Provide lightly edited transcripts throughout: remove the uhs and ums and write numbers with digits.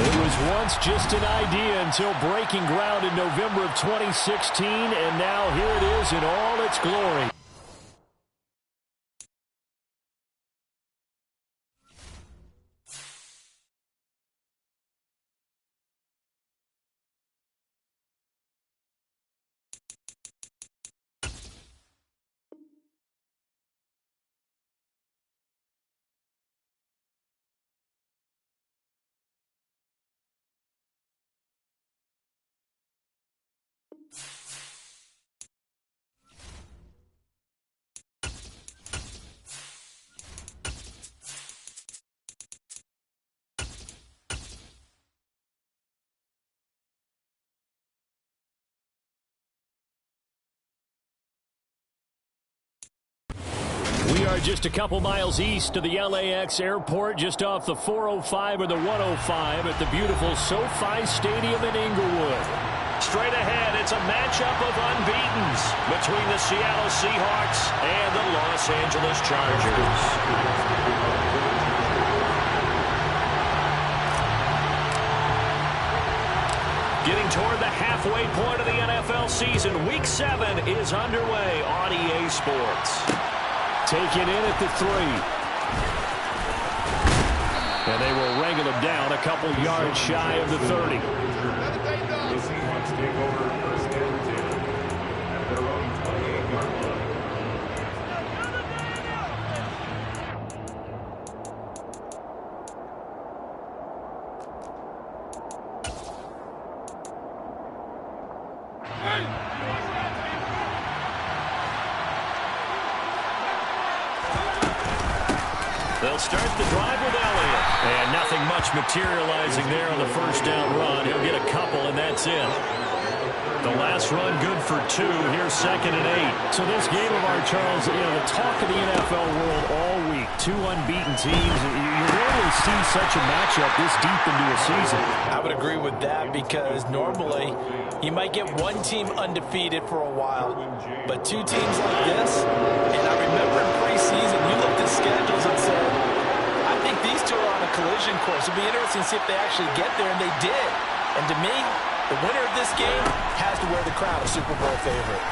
It was once just an idea until breaking ground in November of 2016, and now here it is in all its glory. We are just a couple miles east of the LAX airport, just off the 405 or the 105 at the beautiful SoFi Stadium in Inglewood. Straight ahead, it's a matchup of unbeatens between the Seattle Seahawks and the Los Angeles Chargers. Getting toward the halfway point of the NFL season, Week 7 is underway on EA Sports. Taken in at the 3. And they will wrangle him down a couple yards shy of the 30. They'll start the drive with Elliott. And nothing much materializing there on the first down run. He'll get a couple, and that's it. The last run good for 2. Here's 2nd and 8. So this game of our, Charles, you know, the talk of the NFL world all week. 2 unbeaten teams. You rarely see such a matchup this deep into a season. I would agree with that because normally you might get one team undefeated for a while. But 2 teams like this, and I remember in preseason, you looked at schedules and said, I think these 2 are on a collision course. It'll be interesting to see if they actually get there, and they did. And to me, the winner of this game has to wear the crown of Super Bowl favorite.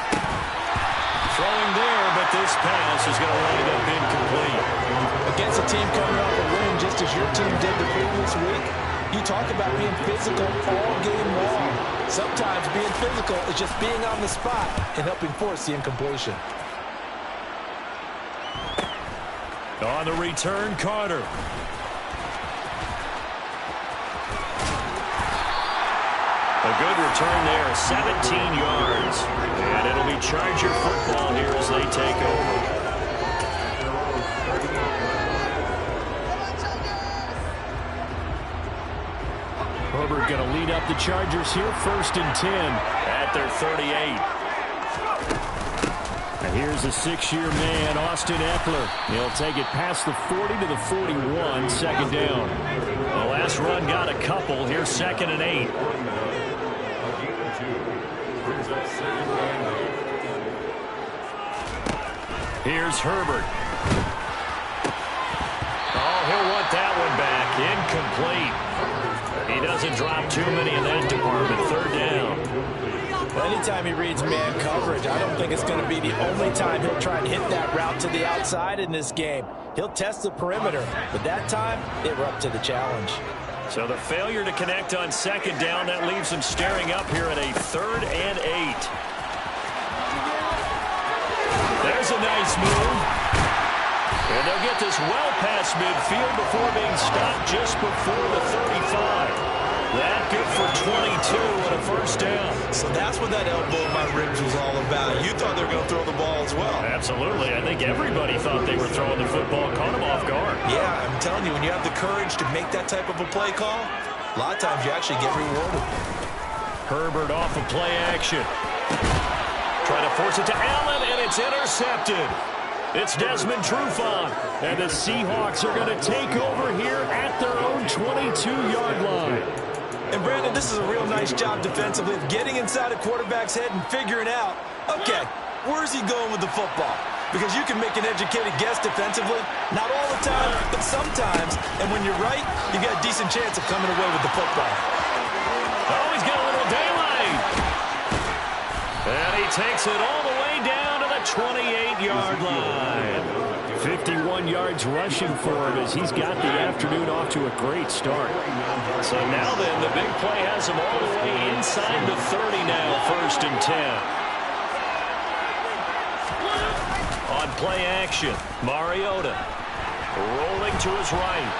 Throwing there, but this pass is going to wind up incomplete. Against a team coming off a win just as your team did the previous week, you talk about being physical all game long. Sometimes being physical is just being on the spot and helping force the incompletion. On the return, Carter. A good return there, 17 yards. And it'll be Charger football here as they take over. Herbert going to lead up the Chargers here, 1st and 10 at their 38. And here's a 6-year man, Austin Eckler. He'll take it past the 40 to the 41, 2nd down. The last run got a couple. Here's 2nd and 8. Here's Herbert. Oh, he'll want that one back. Incomplete. He doesn't drop too many in that department. 3rd down. Well, anytime he reads man coverage, I don't think it's going to be the only time he'll try and hit that route to the outside in this game. He'll test the perimeter, but that time, they were up to the challenge. So the failure to connect on 2nd down, that leaves him staring up here at a 3rd and 8. There's a nice move. And they'll get this well past midfield before being stopped just before the 35. That good for 22 and a 1st down. So that's what that elbow in my ribs was all about. You thought they were going to throw the ball as well. Absolutely. I think everybody thought they were throwing the football, caught him off guard. Yeah, I'm telling you, when you have the courage to make that type of a play call, a lot of times you actually get rewarded. Herbert off of play action. Trying to force it to Allen, and it's intercepted. It's Desmond Trufant, and the Seahawks are going to take over here at their own 22-yard line. And, Brandon, this is a real nice job defensively of getting inside a quarterback's head and figuring out, okay, where's he going with the football? because you can make an educated guess defensively. Not all the time, but sometimes. And when you're right, you got a decent chance of coming away with the football. Oh, he's got a little daylight. And he takes it all the way down to the 28-yard line. 51 yards rushing for him as he's got the afternoon off to a great start. So now then, the big play has him all the way inside the 30 now, 1st and 10. On play action, Mariota rolling to his right.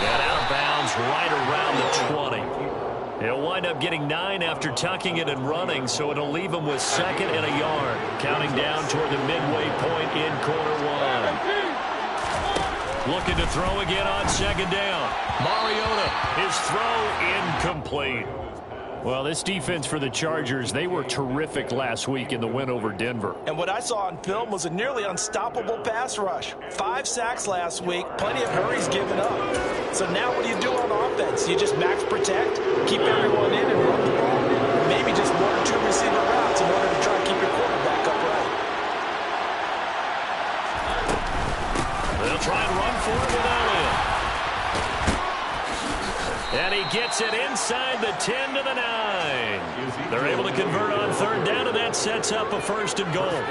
And out of bounds right around the 20. He'll wind up getting 9 after tucking it and running, so it'll leave him with 2nd and a yard, counting down toward the midway point in quarter 1. Looking to throw again on 2nd down. Mariota, his throw incomplete. Well, this defense for the Chargers, they were terrific last week in the win over Denver. And what I saw on film was a nearly unstoppable pass rush. 5 sacks last week, plenty of hurries given up. So now what do you do on offense? You just max protect, keep everyone in and run the ball? Maybe just 1 or 2 receiver routes in order to try and keep your quarterback upright. They'll try and run for it with Elliott. And he gets it inside the 10 to the 9. They're able to convert on 3rd down, and that sets up a 1st and goal.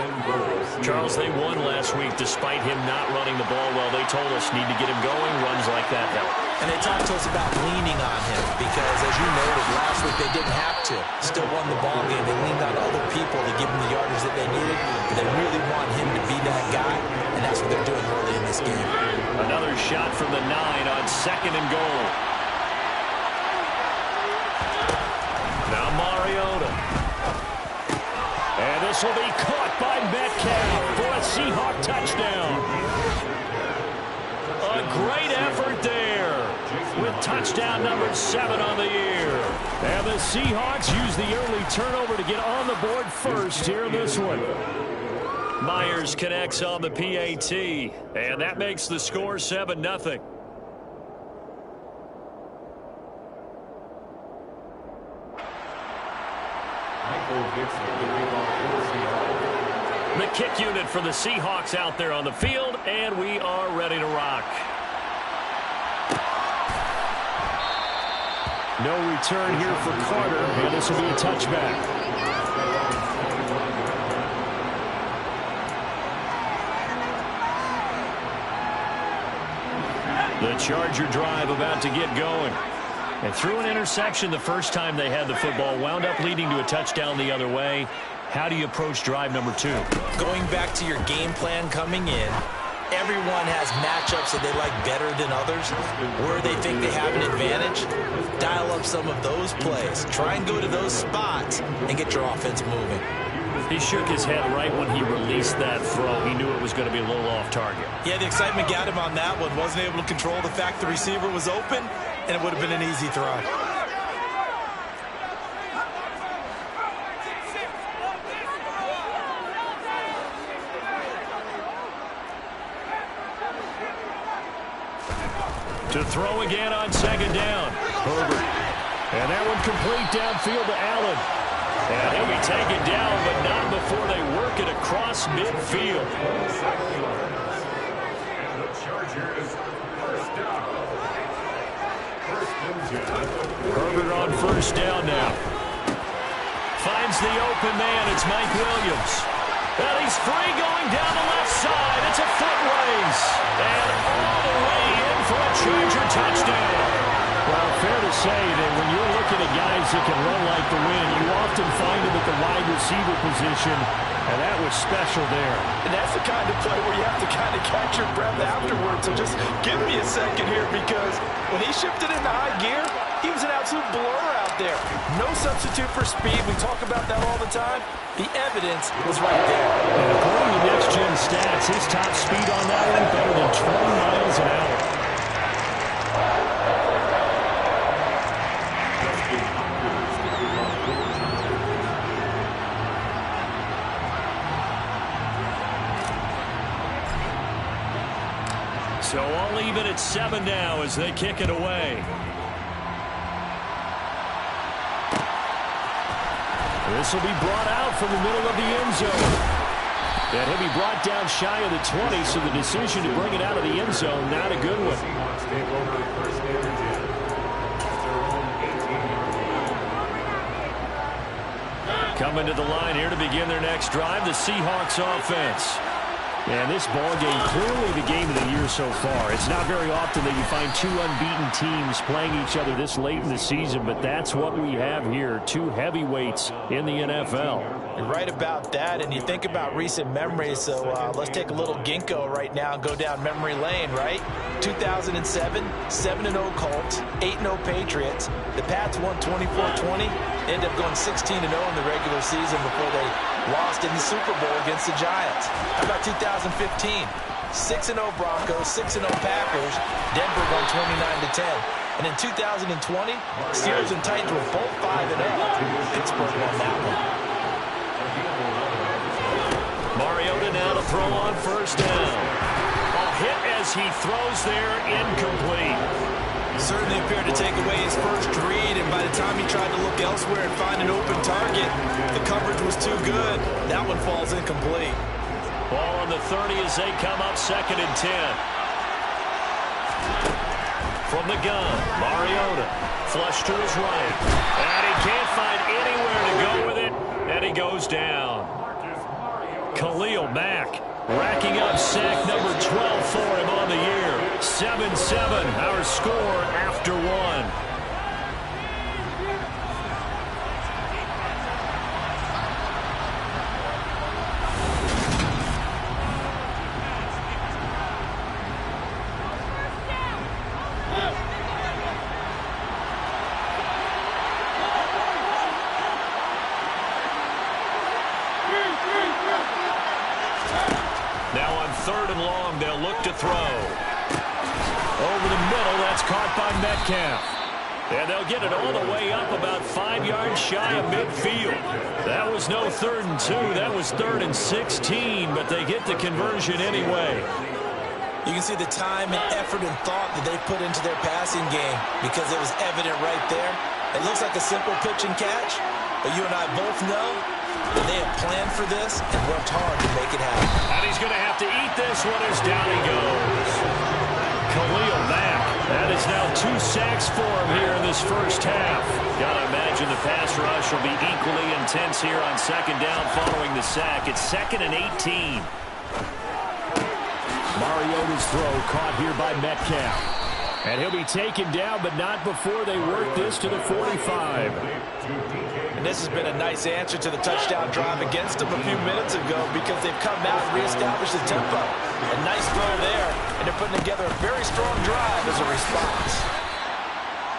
Charles, they won last week despite him not running the ball well. They told us need to get him going. Runs like that help. And they talked to us about leaning on him because, as you noted, last week they didn't have to. Still won the ball game. They leaned on other people to give them the yardage that they needed. But they really want him to be that guy, and that's what they're doing early in this game. Another shot from the 9 on 2nd and goal. Now Mariota. And this will be caught by Metcalf for a Seahawk touchdown. A great effort there with touchdown number 7 on the year. And the Seahawks use the early turnover to get on the board first here in this one. Myers connects on the PAT, and that makes the score 7-0. The kick unit for the Seahawks out there on the field, and we are ready to rock. No return here for Carter, and this will be a touchback. The Charger drive about to get going. And threw an interception the first time they had the football, wound up leading to a touchdown the other way. How do you approach drive number 2? Going back to your game plan coming in, everyone has matchups that they like better than others. Where they think they have an advantage, dial up some of those plays. Try and go to those spots and get your offense moving. He shook his head right when he released that throw. He knew it was going to be a little off target. Yeah, the excitement got him on that one. Wasn't able to control the fact the receiver was open, and it would have been an easy throw. To throw again on 2nd down. Herbert. And that one complete downfield to Allen. And he'll be taken down, but not before they work it across midfield. Herbert on 1st down now. Finds the open man. It's Mike Williams. And he's free going down the left side. It's a foot race. And all the way in for a Charger touchdown. Well, fair to say that when you're looking at guys that can run like the wind, you often find them at the wide receiver position, and that was special there. And that's the kind of play where you have to kind of catch your breath afterwards. So just give me a second here, because when he shifted into high gear, he was an absolute blur out there. No substitute for speed. We talk about that all the time. The evidence was right there. And according to Next Gen Stats, his top speed on that one better than 20 miles an hour. So all even at 7 now as they kick it away. This will be brought out from the middle of the end zone. And he'll be brought down shy of the 20, so the decision to bring it out of the end zone, not a good one. Coming to the line here to begin their next drive, the Seahawks offense. And this ball game, clearly the game of the year so far. It's not very often that you find two unbeaten teams playing each other this late in the season, but that's what we have here, two heavyweights in the NFL. You're right about that, and you think about recent memories, so let's take a little ginkgo right now and go down memory lane, right? 2007, 7-0 Colts, 8-0 Patriots. The Pats won 24-20, ended up going 16-0 in the regular season before they lost in the Super Bowl against the Giants. How about 2015? 6-0 Broncos, 6-0 Packers. Denver won 29-10. And in 2020, Steelers and Titans were both 5-0. Pittsburgh won that one. Mariota now to throw on first down. A hit as he throws there, incomplete. Certainly appeared to take away his first read, and by the time he tried to look elsewhere and find an open target, the coverage was too good. That one falls incomplete. Ball on the 30 as they come up 2nd and 10. From the gun, Mariota, flush to his right. And he can't find anywhere to go with it, and he goes down. Khalil Mack racking up sack number 12 for him on the year. 7-7, our score after one. Now on 3rd and long, they'll look to throw. Over the middle, that's caught by Metcalf. And they'll get it all the way up about 5 yards shy of midfield. That was no 3rd and 2. That was 3rd and 16, but they get the conversion anyway. You can see the time and effort and thought that they put into their passing game because it was evident right there. It looks like a simple pitch and catch, but you and I both know that they have planned for this and worked hard to make it happen. And he's going to have to eat this one as down he goes. Khalil Mack. That is now 2 sacks for him here in this first half. Got to imagine the pass rush will be equally intense here on 2nd down following the sack. It's 2nd and 18. Mariota's throw caught here by Metcalf. And he'll be taken down, but not before they work this to the 45. And this has been a nice answer to the touchdown drive against them a few minutes ago because they've come out and reestablished the tempo. A nice throw there, and they're putting together a very strong drive as a response.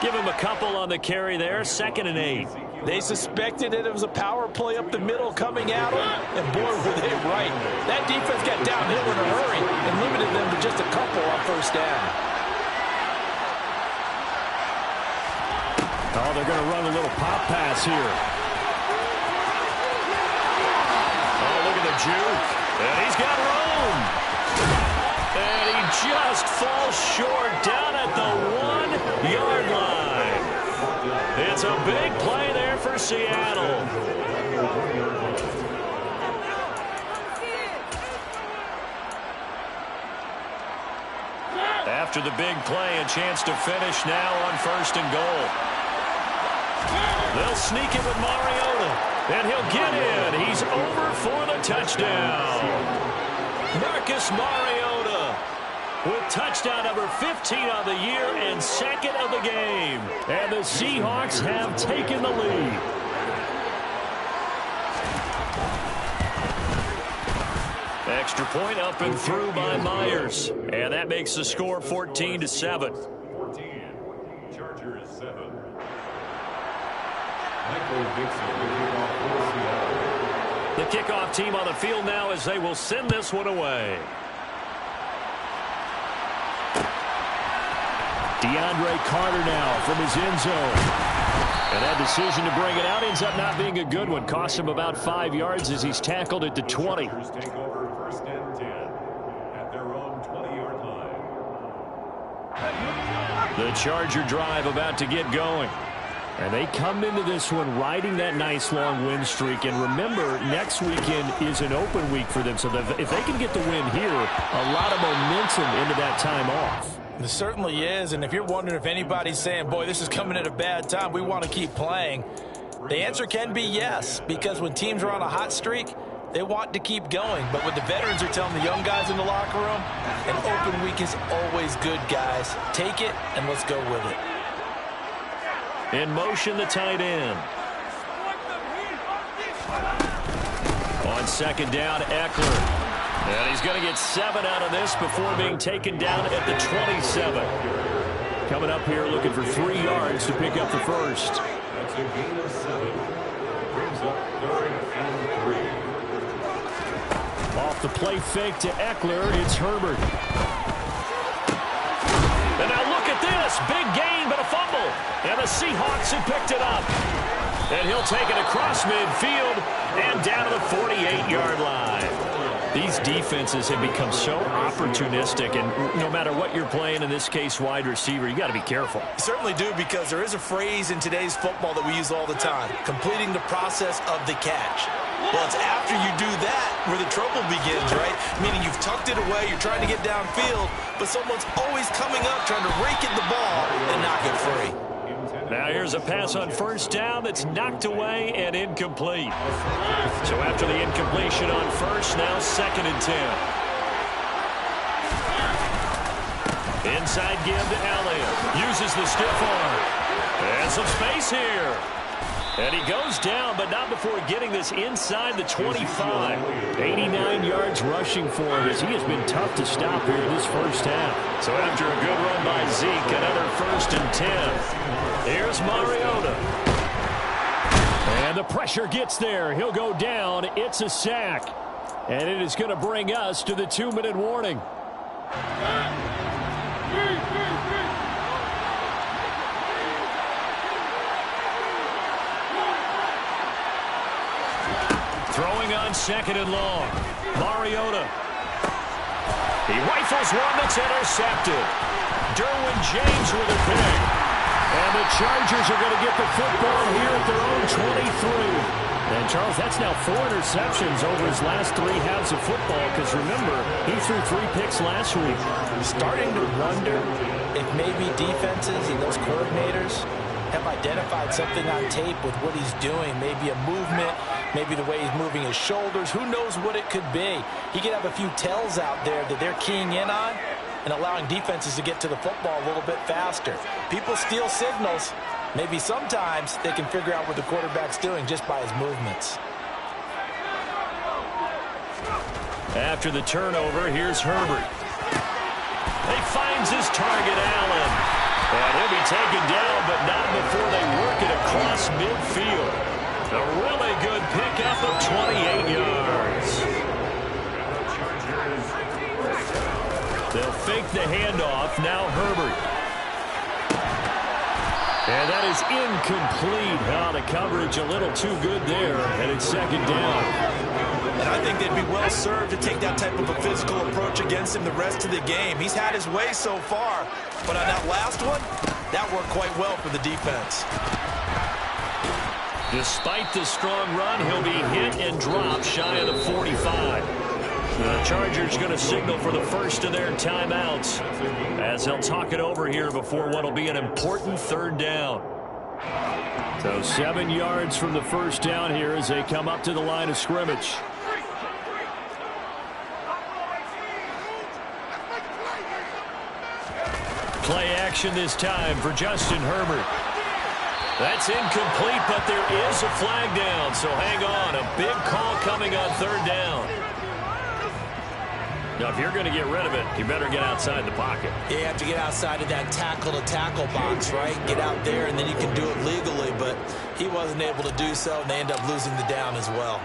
Give him a couple on the carry there, 2nd and 8. They suspected that it was a power play up the middle coming at them, and boy, were they right. That defense got downhill in a hurry and limited them to just a couple on 1st down. Oh, they're going to run a little pop pass here. Oh, look at the juke. And he's got room. And he just falls short down at the 1-yard line. It's a big play there for Seattle. After the big play, a chance to finish now on 1st and goal. They'll sneak it with Mariota, and he'll get in. He's over for the touchdown. Marcus Mariota with touchdown number 15 on the year and 2nd of the game. And the Seahawks have taken the lead. Extra point up and through by Myers. And that makes the score 14-7. Chargers 7. The kickoff team on the field now as they will send this one away. DeAndre Carter now from his end zone. And that decision to bring it out ends up not being a good one. Cost him about 5 yards as he's tackled at the 20. Take over 1st and 10 at their own 20-yard line. The Charger drive about to get going. And they come into this one riding that nice long win streak. And remember, next weekend is an open week for them. So if they can get the win here, a lot of momentum into that time off. It certainly is. And if you're wondering if anybody's saying, boy, this is coming at a bad time, we want to keep playing, the answer can be yes. Because when teams are on a hot streak, they want to keep going. But what the veterans are telling the young guys in the locker room, an open week is always good, guys. Take it and let's go with it. In motion, the tight end. On second down, Eckler. And he's going to get 7 out of this before being taken down at the 27. Coming up here looking for 3 yards to pick up the first. That's a gain of 7. Brings up 3rd and 3. Off the play fake to Eckler, it's Herbert. And now look at this. Big gain, but a fumble. And the Seahawks have picked it up. And he'll take it across midfield and down to the 48-yard line. These defenses have become so opportunistic, and no matter what you're playing, in this case wide receiver, you got to be careful. You certainly do, because there is a phrase in today's football that we use all the time, completing the process of the catch. Well, it's after you do that where the trouble begins, right? Meaning you've tucked it away, you're trying to get downfield, but someone's always coming up trying to rake at the ball and knock it free. Now here's a pass on first down that's knocked away and incomplete. So after the incompletion on first, now 2nd and 10. Inside give to Elliott. Uses the stiff arm. And some space here. And he goes down, but not before getting this inside the 25. 89 yards rushing for him, as he has been tough to stop here this first half. So after a good run by Zeke, another 1st and 10. Here's Mariota. And the pressure gets there. He'll go down. It's a sack. And it is going to bring us to the 2-minute warning. Throwing on 2nd and long. Mariota. He rifles one that's intercepted. Derwin James with a pick. And the Chargers are going to get the football here at their own 23. And, Charles, that's now 4 interceptions over his last 3 halves of football, because, remember, he threw 3 picks last week. Starting to wonder if maybe defenses and those coordinators have identified something on tape with what he's doing. Maybe a movement, maybe the way he's moving his shoulders. Who knows what it could be? He could have a few tells out there that they're keying in on and allowing defenses to get to the football a little bit faster. People steal signals. Maybe sometimes they can figure out what the quarterback's doing just by his movements. After the turnover, here's Herbert. He finds his target, Allen. And he'll be taken down, but not before they work it across midfield. A really good pickup of 28 yards. They'll fake the handoff. Now Herbert. And that is incomplete. The coverage a little too good there, and it's 2nd down. And I think they'd be well served to take that type of a physical approach against him the rest of the game. He's had his way so far, but on that last one, that worked quite well for the defense. Despite the strong run, he'll be hit and dropped shy of the 45. The Chargers going to signal for the first of their timeouts as they'll talk it over here before what will be an important 3rd down. So 7 yards from the first down here as they come up to the line of scrimmage. Play action this time for Justin Herbert. That's incomplete, but there is a flag down, so hang on. A big call coming on 3rd down. Now, if you're going to get rid of it, you better get outside the pocket. You have to get outside of that tackle-to-tackle box, right? Get out there, and then you can do it legally, but he wasn't able to do so, and they end up losing the down as well.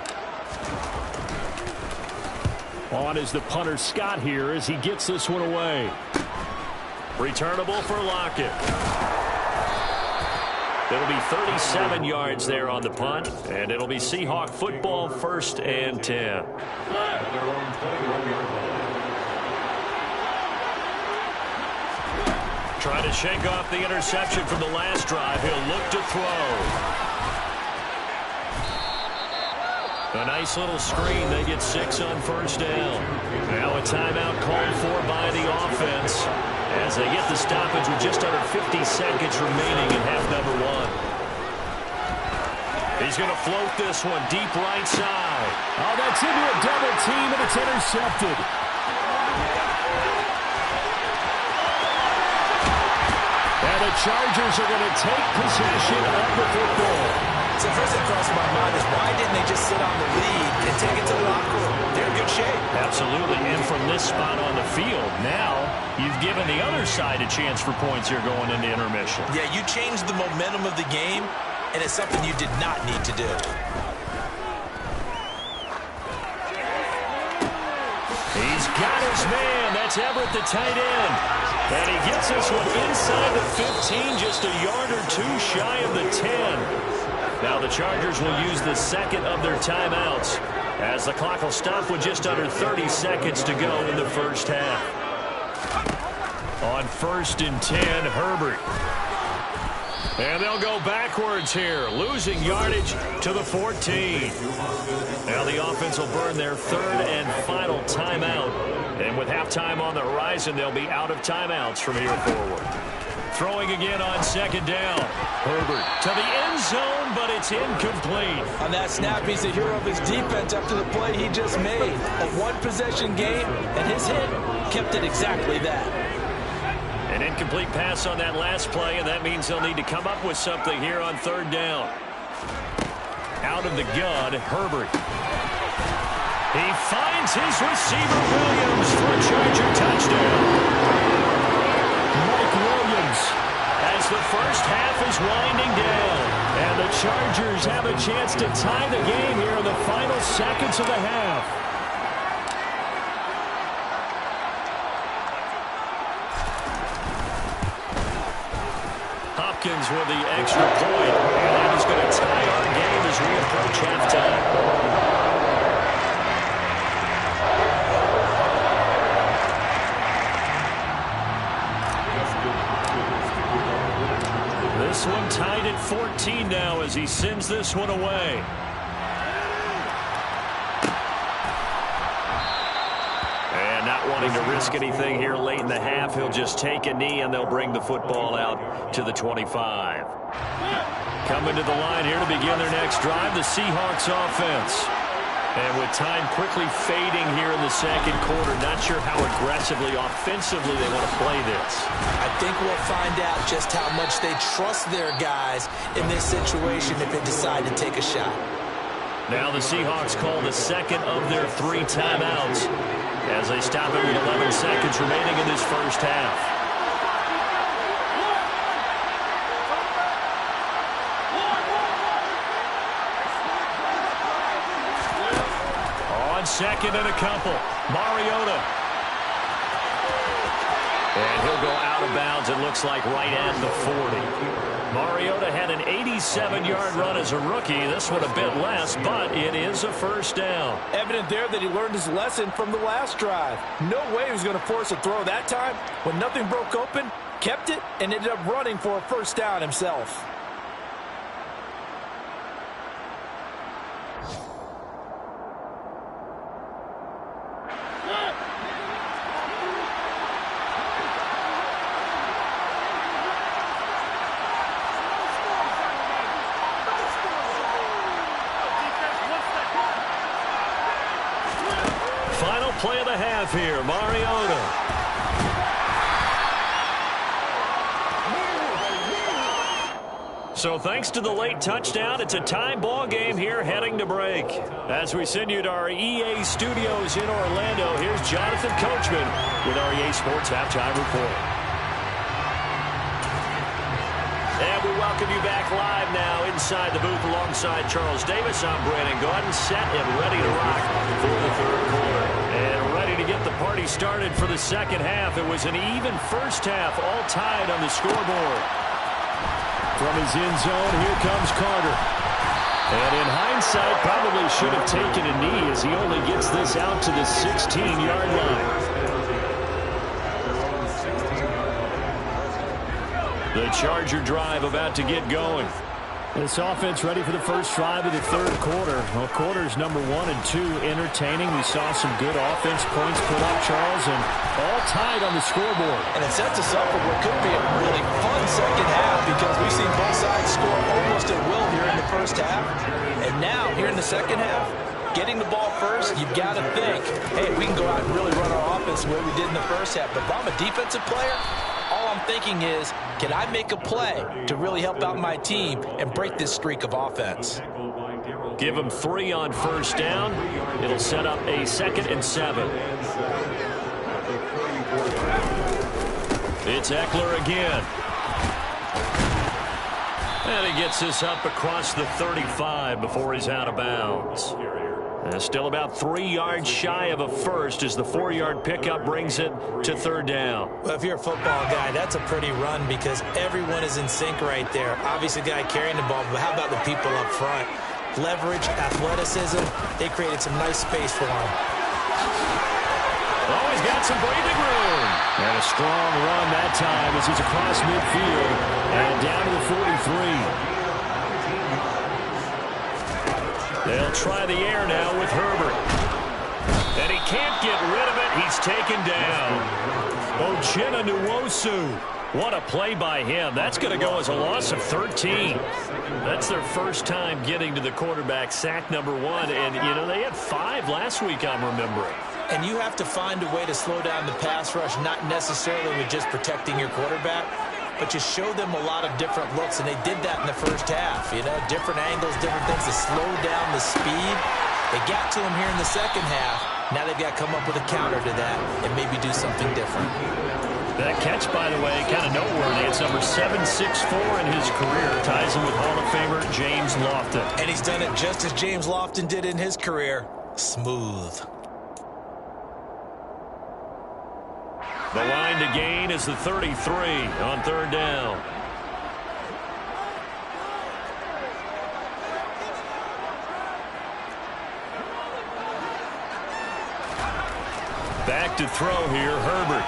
On is the punter, Scott, here as he gets this one away. Returnable for Lockett. It'll be 37 yards there on the punt, and it'll be Seahawk football, 1st and 10. Trying to shake off the interception from the last drive. He'll look to throw. A nice little screen. They get 6 on first down. Now a timeout called for by the offense as they get the stoppage with just under 50 seconds remaining in half number 1. He's going to float this one deep right side. Oh, that's into a double team, and it's intercepted. And the Chargers are going to take possession of the football. So first thing crossed my mind is why didn't they just sit on the lead and take it to the locker room? They're in good shape. Absolutely, and from this spot on the field, now you've given the other side a chance for points here going into intermission. Yeah, you changed the momentum of the game, and it's something you did not need to do. He's got his man. That's Everett, the tight end. And he gets this one inside the 15, just a yard or two shy of the 10. Now the Chargers will use the second of their timeouts as the clock will stop with just under 30 seconds to go in the first half. On 1st and 10, Herbert. And they'll go backwards here, losing yardage to the 14. Now the offense will burn their 3rd and final timeout. And with halftime on the horizon, they'll be out of timeouts from here forward. Throwing again on 2nd down. Herbert to the end zone, but it's incomplete. On that snap, he's the hero of his defense after the play he just made. A one-possession game, and his hit kept it exactly that. An incomplete pass on that last play, and that means they'll need to come up with something here on 3rd down. Out of the gun, Herbert. He finds his receiver, Williams, for a Charger touchdown. Mike Williams, as the first half is winding down, and the Chargers have a chance to tie the game here in the final seconds of the half. Hopkins with the extra point, and that is going to tie our game as we approach halftime. This one tied at 14 now as he sends this one away. And not wanting to risk anything here late in the half, he'll just take a knee and they'll bring the football out to the 25. Coming to the line here to begin their next drive, the Seahawks offense. And with time quickly fading here in the 2nd quarter, not sure how aggressively, offensively they want to play this. I think we'll find out just how much they trust their guys in this situation if they decide to take a shot. Now the Seahawks call the 2nd of their 3 timeouts as they stop it with 11 seconds remaining in this first half. On 2nd and a couple, Mariota. And he'll go out of bounds, it looks like, right at the 40. Mariota had an 87-yard run as a rookie. This one a bit less, but it is a first down. Evident there that he learned his lesson from the last drive. No way he was going to force a throw that time. When nothing broke open, kept it, and ended up running for a first down himself. Play of the half here, Mariota. So thanks to the late touchdown, it's a tie ball game here heading to break. As we send you to our EA studios in Orlando, here's Jonathan Coachman with our EA Sports Halftime Report. And we welcome you back live now inside the booth alongside Charles Davis. I'm Brandon Gaudin, set and ready to rock for the 3rd quarter. And ready to get the party started for the 2nd half. It was an even first half, all tied on the scoreboard. From his end zone, here comes Carter. And in hindsight, probably should have taken a knee as he only gets this out to the 16-yard line. The Charger drive about to get going. This offense ready for the first drive of the third quarter. Well, quarters number 1 and 2 entertaining. We saw some good offense points put up, Charles, and all tied on the scoreboard. And it sets us up for what could be a really fun second half because we've seen both sides score almost at will here in the first half. And now, here in the second half, getting the ball first, you've got to think, hey, we can go out and really run our offense the way we did in the first half. But if I'm a defensive player, all I'm thinking is, can I make a play to really help out my team and break this streak of offense? Give them 3 on first down. It'll set up a 2nd and 7. It's Eckler again. And he gets this up across the 35 before he's out of bounds. Still about 3 yards shy of a first as the 4-yard pickup brings it to 3rd down. Well, if you're a football guy, that's a pretty run because everyone is in sync right there. Obviously, the guy carrying the ball, but how about the people up front? Leverage, athleticism, they created some nice space for him. Oh, he's got some breathing room. And a strong run that time as he's across midfield and down to the 43. They'll try the air now with Herbert. And he can't get rid of it. He's taken down. Uchenna Nwosu. What a play by him. That's going to go as a loss of 13. That's their first time getting to the quarterback, sack number 1. And, you know, they had 5 last week, I'm remembering. And you have to find a way to slow down the pass rush, not necessarily with just protecting your quarterback, but you show them a lot of different looks, and they did that in the first half. You know, different angles, different things to slow down the speed. They got to him here in the second half. Now they've got to come up with a counter to that and maybe do something different. That catch, by the way, kind of noteworthy. It's number 764 in his career. Ties him with Hall of Famer James Lofton. And he's done it just as James Lofton did in his career. Smooth. The line to gain is the 33 on 3rd down. Back to throw here, Herbert.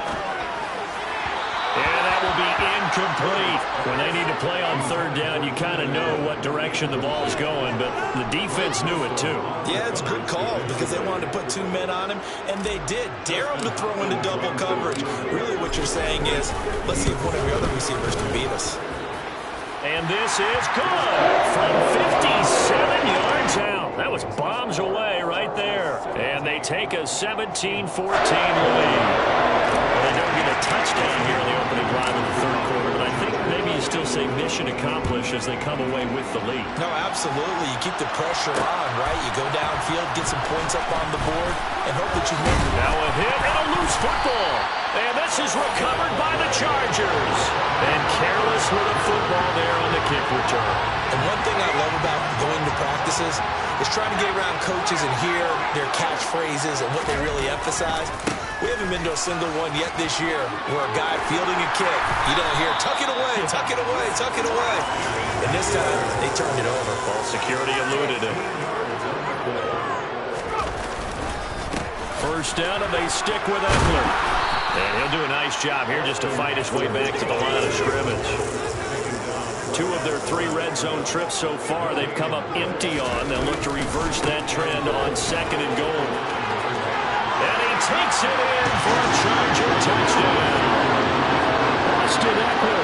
And that will be incomplete. When they need to play on 3rd down, you kind of know what direction the ball's going, but the defense knew it too. Yeah, it's a good call because they wanted to put 2 men on him, and they did. Dare him to throw into double coverage. Really what you're saying is, let's see if one of your other receivers can beat us. And this is good from 57 yards out. That was bombs away right there. And they take a 17-14 lead. They don't get a touchdown here in the opening drive of the 3rd quarter, but I think maybe you still say mission accomplished as they come away with the lead. No, absolutely. You keep the pressure on, right? You go downfield, get some points up on the board, and hope that you make it. Now a hit and a loose football. And this is recovered by the Chargers. And careless with a football there on the kick return. And one thing I love about going to practices is trying to get around coaches and hear their catchphrases and what they really emphasize. We haven't been to a single one yet this year where a guy fielding a kick, you don't hear, tuck it away, tuck it away, tuck it away. And this time, they turned it over. Ball security eluded him. First down, and they stick with Eckler. And he'll do a nice job here just to fight his way back to the line of scrimmage. 2 of their 3 red zone trips so far, they've come up empty on. They'll look to reverse that trend on 2nd and goal. And he takes it in for a Charger touchdown. Austin Eckler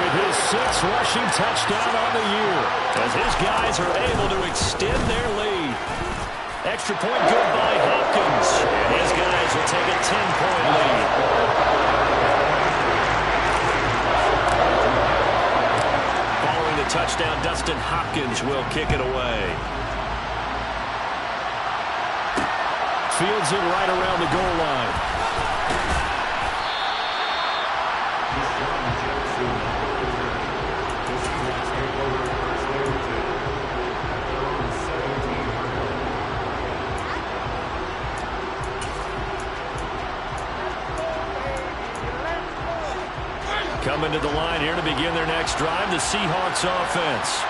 with his 6th rushing touchdown on the year as his guys are able to extend their lead. Extra point good by Hopkins. And his guys will take a 10-point lead. Following the touchdown, Dustin Hopkins will kick it away. Fields it right around the goal line. Coming to the line here to begin their next drive, the Seahawks offense.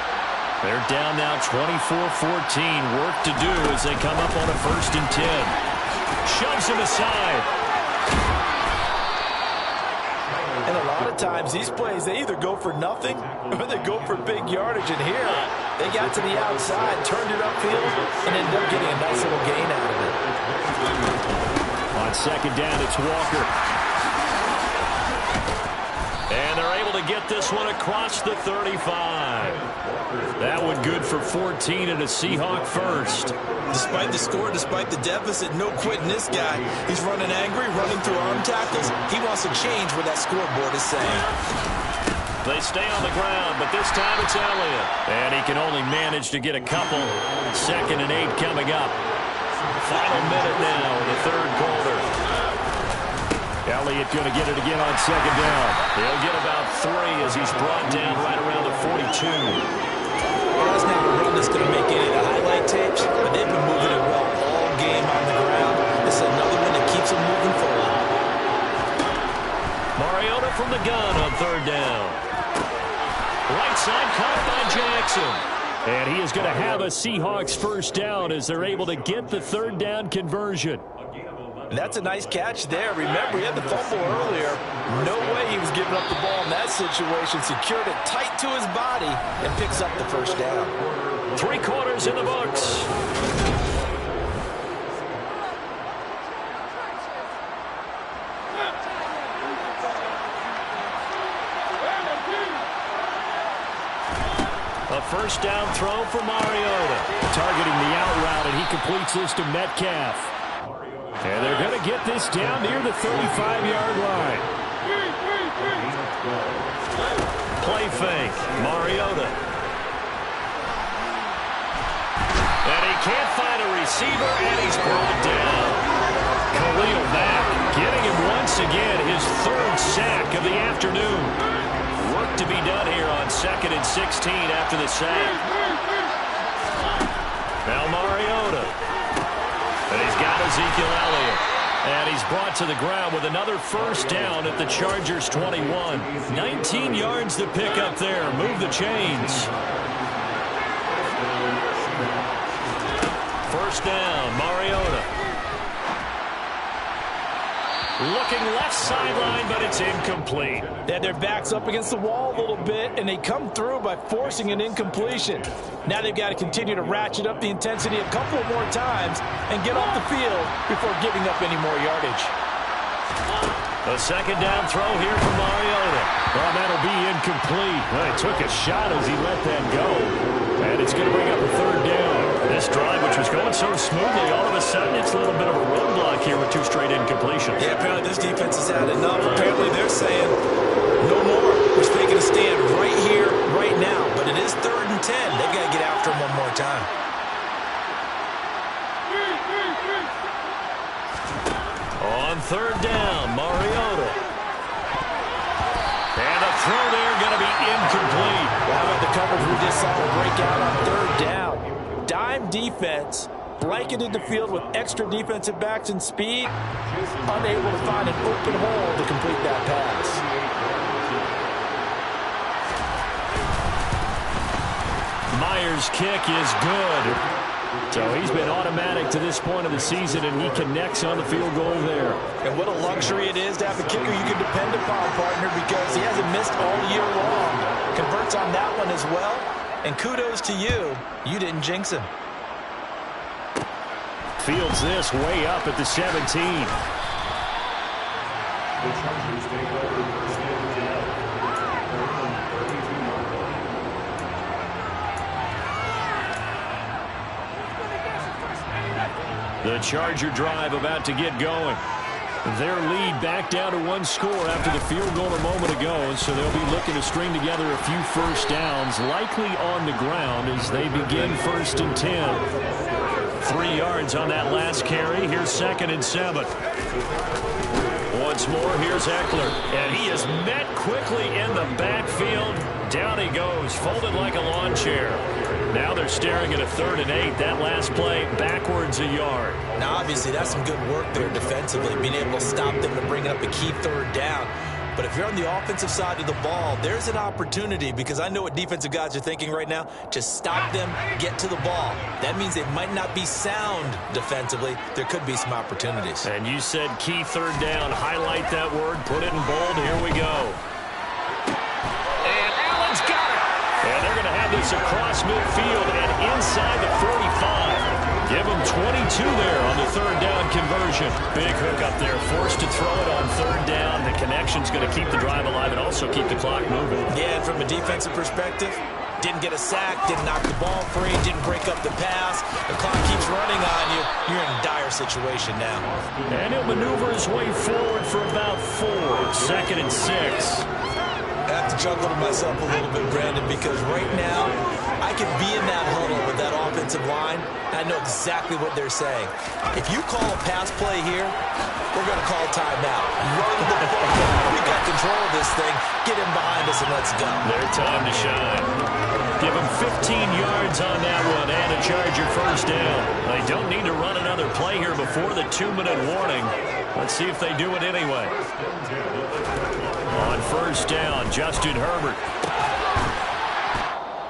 They're down now 24-14. Work to do as they come up on a 1st and 10. Shoves him aside. And a lot of times these plays, they either go for nothing or they go for big yardage. And here, they got to the outside, turned it upfield, and ended up getting a nice little gain out of it. On second down, it's Walker. And they're able to get this one across the 35. That one good for 14 and a Seahawk first. Despite the score, despite the deficit, no quitting this guy. He's running angry, running through arm tackles. He wants to change what that scoreboard is saying. They stay on the ground, but this time it's Elliott. And he can only manage to get a couple. 2nd and 8 coming up. Final minute now in the third quarter. Elliott going to get it again on second down. He'll get about 3 as he's brought down right around the 42. That's not a run that's going to make any of the highlight tapes, but they've been moving it well all game on the ground. This is another one that keeps them moving forward. Mariota from the gun on 3rd down. Right side caught by Jackson. And he is going to have a Seahawks first down as they're able to get the 3rd down conversion. And that's a nice catch there. Remember, he had the fumble earlier. No way he was giving up the ball in that situation. Secured it tight to his body and picks up the first down. 3 quarters in the books. A first down throw for Mariota. Targeting the out route, and he completes this to Metcalf. And they're going to get this down near the 35-yard line. Play fake. Mariota. And he can't find a receiver, and he's brought down. Khalil Mack getting him once again, his 3rd sack of the afternoon. Work to be done here on 2nd and 16 after the sack. Now Mariota. And he's got Ezekiel Elliott. And he's brought to the ground with another first down at the Chargers' 21. 19 yards to pick up there. Move the chains. First down, Mariota. Looking left sideline, but it's incomplete. They had their backs up against the wall a little bit, and they come through by forcing an incompletion. Now they've got to continue to ratchet up the intensity a couple more times and get off the field before giving up any more yardage. A second down throw here for Mariota. Well, that'll be incomplete. Well, he took a shot as he let that go. And it's going to bring up a 3rd down. This drive, which was going so smoothly, all of a sudden it's a little bit of a roadblock here with 2 straight incompletions. Yeah, apparently this defense has had enough. Apparently they're saying no more. We're taking a stand right here, right now. But it is 3rd and 10. They've got to get after him one more time. On 3rd down, Mariota. And a throw there going to be incomplete. How about the coverage we just saw break out on 3rd down? Dime defense, blanketed the field with extra defensive backs and speed, unable to find an open hole to complete that pass. Myers' kick is good. So he's been automatic to this point of the season, and he connects on the field goal there. And what a luxury it is to have a kicker you can depend upon, partner, because he hasn't missed all year long. Converts on that one as well. And kudos to you. You didn't jinx him. Fields this way up at the 17. The Chargers take over first and 10. The Charger drive about to get going. Their lead back down to 1 score after the field goal a moment ago, and so they'll be looking to string together a few first downs, likely on the ground as they begin 1st and 10. 3 yards on that last carry. Here's 2nd and 7. Once more, here's Eckler. And he is met quickly in the backfield. Down he goes, folded like a lawn chair. Now they're staring at a 3rd and 8. That last play, backwards a yard. Now, obviously, that's some good work there defensively, being able to stop them and bring up a key 3rd down. But if you're on the offensive side of the ball, there's an opportunity, because I know what defensive guys are thinking right now. Just stop them, get to the ball. That means they might not be sound defensively. There could be some opportunities. And you said key 3rd down. Highlight that word, put it in bold. Here we go. this across midfield and inside the 45. Give him 22 there on the third down conversion. Big hook up there, forced to throw it on third down. The connection's going to keep the drive alive and also keep the clock moving. Yeah, and from a defensive perspective, didn't get a sack, didn't knock the ball free, didn't break up the pass. The clock keeps running on you. You're in a dire situation now. And he'll maneuver his way forward for about 4. 2nd and 6. I have to chuckle to myself a little bit, Brandon, because right now I could be in that huddle with that offensive line. I know exactly what they're saying. If you call a pass play here, we're going to call timeout. Run the football. We got control of this thing. Get him behind us and let's go. Their time to shine. Give him 15 yards on that one and a Charger first down. They don't need to run another play here before the 2-minute warning. Let's see if they do it anyway. On first down, Justin Herbert.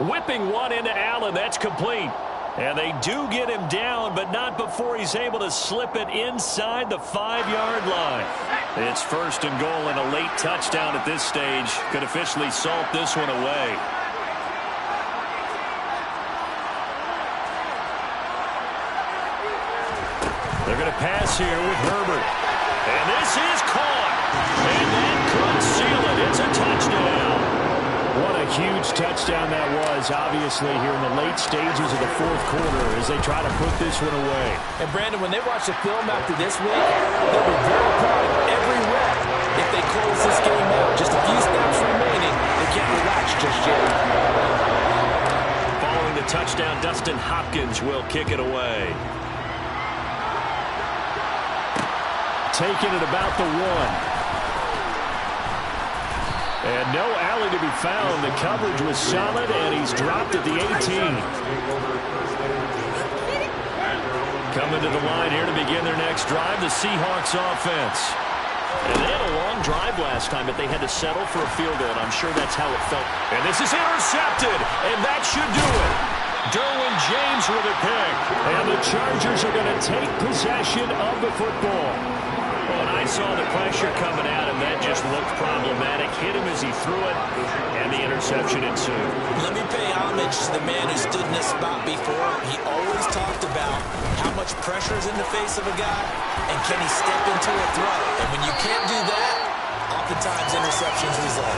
Whipping one into Allen. That's complete. And they do get him down, but not before he's able to slip it inside the 5-yard line. It's 1st and goal and a late touchdown at this stage. Could officially salt this one away. They're going to pass here with Herbert. And this is caught. And that could seal it. It's a touchdown. What a huge touchdown that was, obviously, here in the late stages of the 4th quarter as they try to put this one away. And, Brandon, when they watch the film after this week, they'll be very proud of every rep if they close this game out. Just a few snaps remaining. They can't relax just yet. Following the touchdown, Dustin Hopkins will kick it away. Taking it about the 1. And no alley to be found. The coverage was solid, and he's dropped at the 18. Coming to the line here to begin their next drive, the Seahawks offense. And they had a long drive last time, but they had to settle for a field goal, and I'm sure that's how it felt. And this is intercepted, and that should do it. Derwin James with a pick. And the Chargers are going to take possession of the football. Well, and I saw the pressure coming at him. That just looked problematic. Hit him as he threw it, and the interception ensued. Let me pay homage to the man who stood in this spot before. He always talked about how much pressure is in the face of a guy, and can he step into a throw. And when you can't do that, oftentimes interceptions result.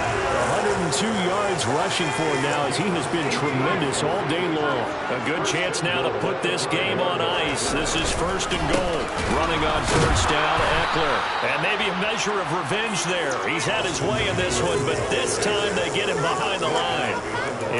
102 yards rushing for him now as he has been tremendous all day long. A good chance now to put this game on ice. This is 1st and goal. Running on first down, Eckler. And maybe a measure of revenge there. He's had his way in this one, but this time they get him behind the line.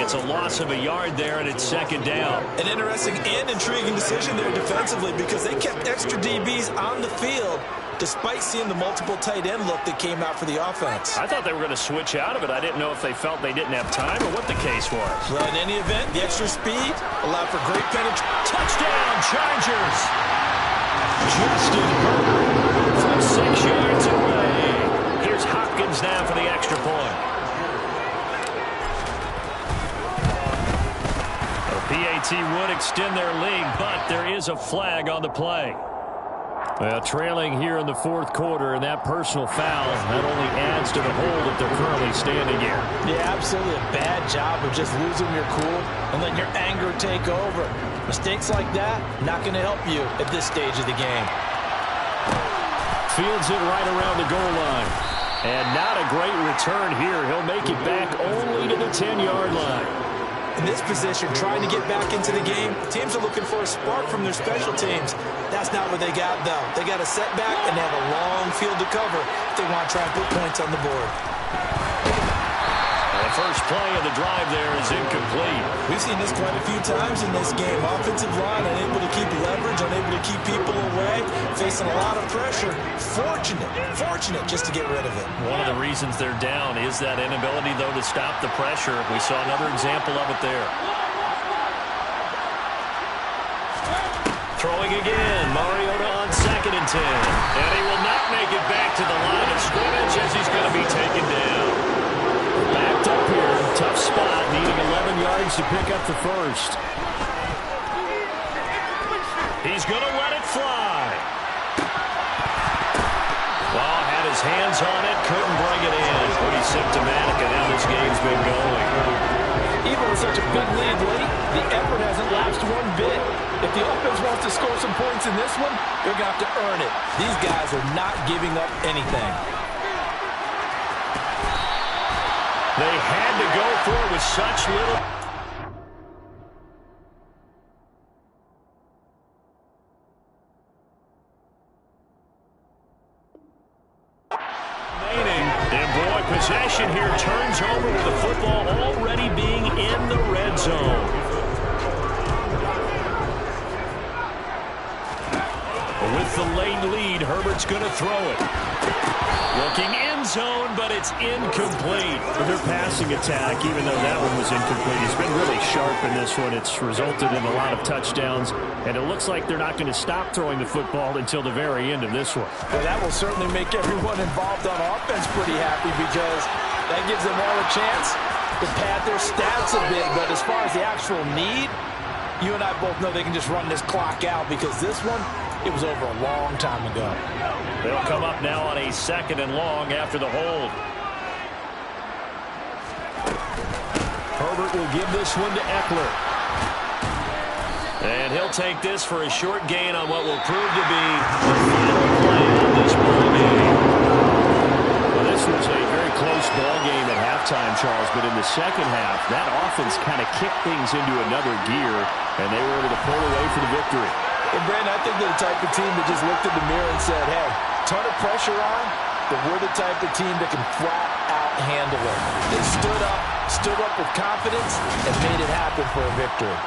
It's a loss of a yard there, and it's 2nd down. An interesting and intriguing decision there defensively because they kept extra DBs on the field despite seeing the multiple tight end look that came out for the offense. I thought they were going to switch out of it. I didn't know if they felt they didn't have time or what the case was. Well, in any event, the extra speed allowed for great penetration. Touchdown, Chargers! Justin Herbert from 6 yards away. Here's Hopkins now for the extra point. The PAT would extend their lead, but there is a flag on the play. Well, trailing here in the 4th quarter, and that personal foul not only adds to the hole that they're currently standing here. Yeah, absolutely a bad job of just losing your cool and letting your anger take over. Mistakes like that, not going to help you at this stage of the game. Fields it right around the goal line. And not a great return here. He'll make it back only to the 10-yard line. In this position, trying to get back into the game, teams are looking for a spark from their special teams. That's not what they got, though. They got a setback, and they have a long field to cover if they want to try and put points on the board. The first play of the drive there is incomplete. We've seen this quite a few times in this game. Offensive line unable to keep leverage, unable to keep people away, facing a lot of pressure. Fortunate just to get rid of it. One of the reasons they're down is that inability, though, to stop the pressure. We saw another example of it there. Throwing again, Mariota on 2nd and 10. And he will not make it back to the line of scrimmage as he's going to be taken down. Backed up here, tough spot, needing 11 yards to pick up the first. He's going to let it fly. Ball had his hands on it, couldn't bring it in. Pretty symptomatic of how this game's been going. Even with such a big lead late, the effort hasn't lapsed one bit. If the offense wants to score some points in this one, they're going to have to earn it. These guys are not giving up anything. They had to go for it with such little... And boy, possession here turns over with the football already being in the red zone. With the late lead, Herbert's going to throw it. Looking end zone, but it's incomplete. Their passing attack, even though that one was incomplete, has been really sharp in this one. It's resulted in a lot of touchdowns, and it looks like they're not going to stop throwing the football until the very end of this one. Well, that will certainly make everyone involved on offense pretty happy because that gives them all a chance to pad their stats a bit. But as far as the actual need, you and I both know they can just run this clock out because this one, it was over a long time ago. They'll come up now on a 2nd and long after the hold. Herbert will give this one to Eckler. And he'll take this for a short gain on what will prove to be the final play of this ball game. Well, this was a very close ball game at halftime, Charles, but in the second half, that offense kind of kicked things into another gear, and they were able to pull away for the victory. And, Brandon, I think they're the type of team that just looked in the mirror and said, hey, ton of pressure on, but we're the type of team that can flat out handle it. They stood up with confidence, and made it happen for a victory.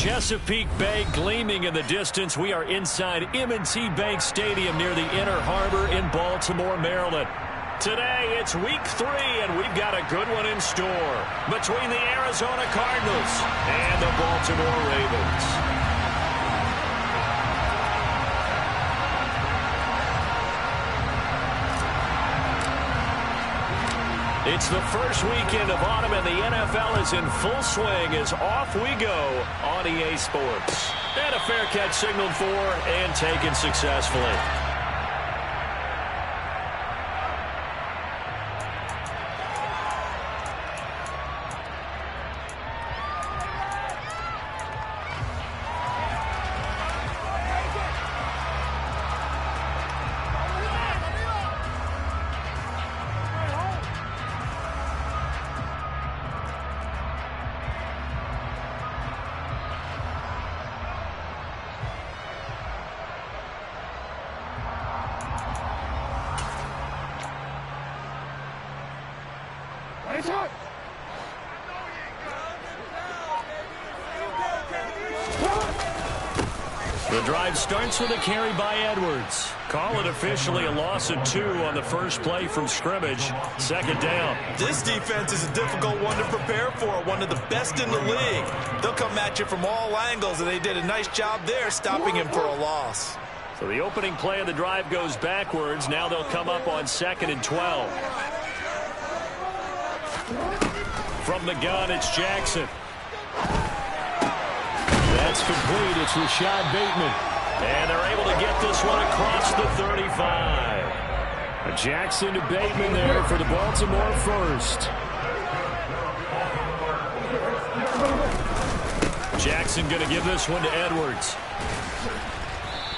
Chesapeake Bay gleaming in the distance. We are inside M&T Bank Stadium near the Inner Harbor in Baltimore, Maryland. Today, it's week 3, and we've got a good one in store between the Arizona Cardinals and the Baltimore Ravens. It's the first weekend of autumn, and the NFL is in full swing as off we go on EA Sports. And a fair catch signaled for and taken successfully. The drive starts with a carry by Edwards. Call it officially a loss of 2 on the first play from scrimmage. Second down. This defense is a difficult one to prepare for, one of the best in the league. They'll come at you from all angles, and they did a nice job there stopping him for a loss. So the opening play of the drive goes backwards. Now they'll come up on 2nd and 12. From the gun, it's Jackson. That's complete. It's Rashad Bateman. And they're able to get this one across the 35. A Jackson to Bateman there for the Baltimore first. Jackson going to give this one to Edwards.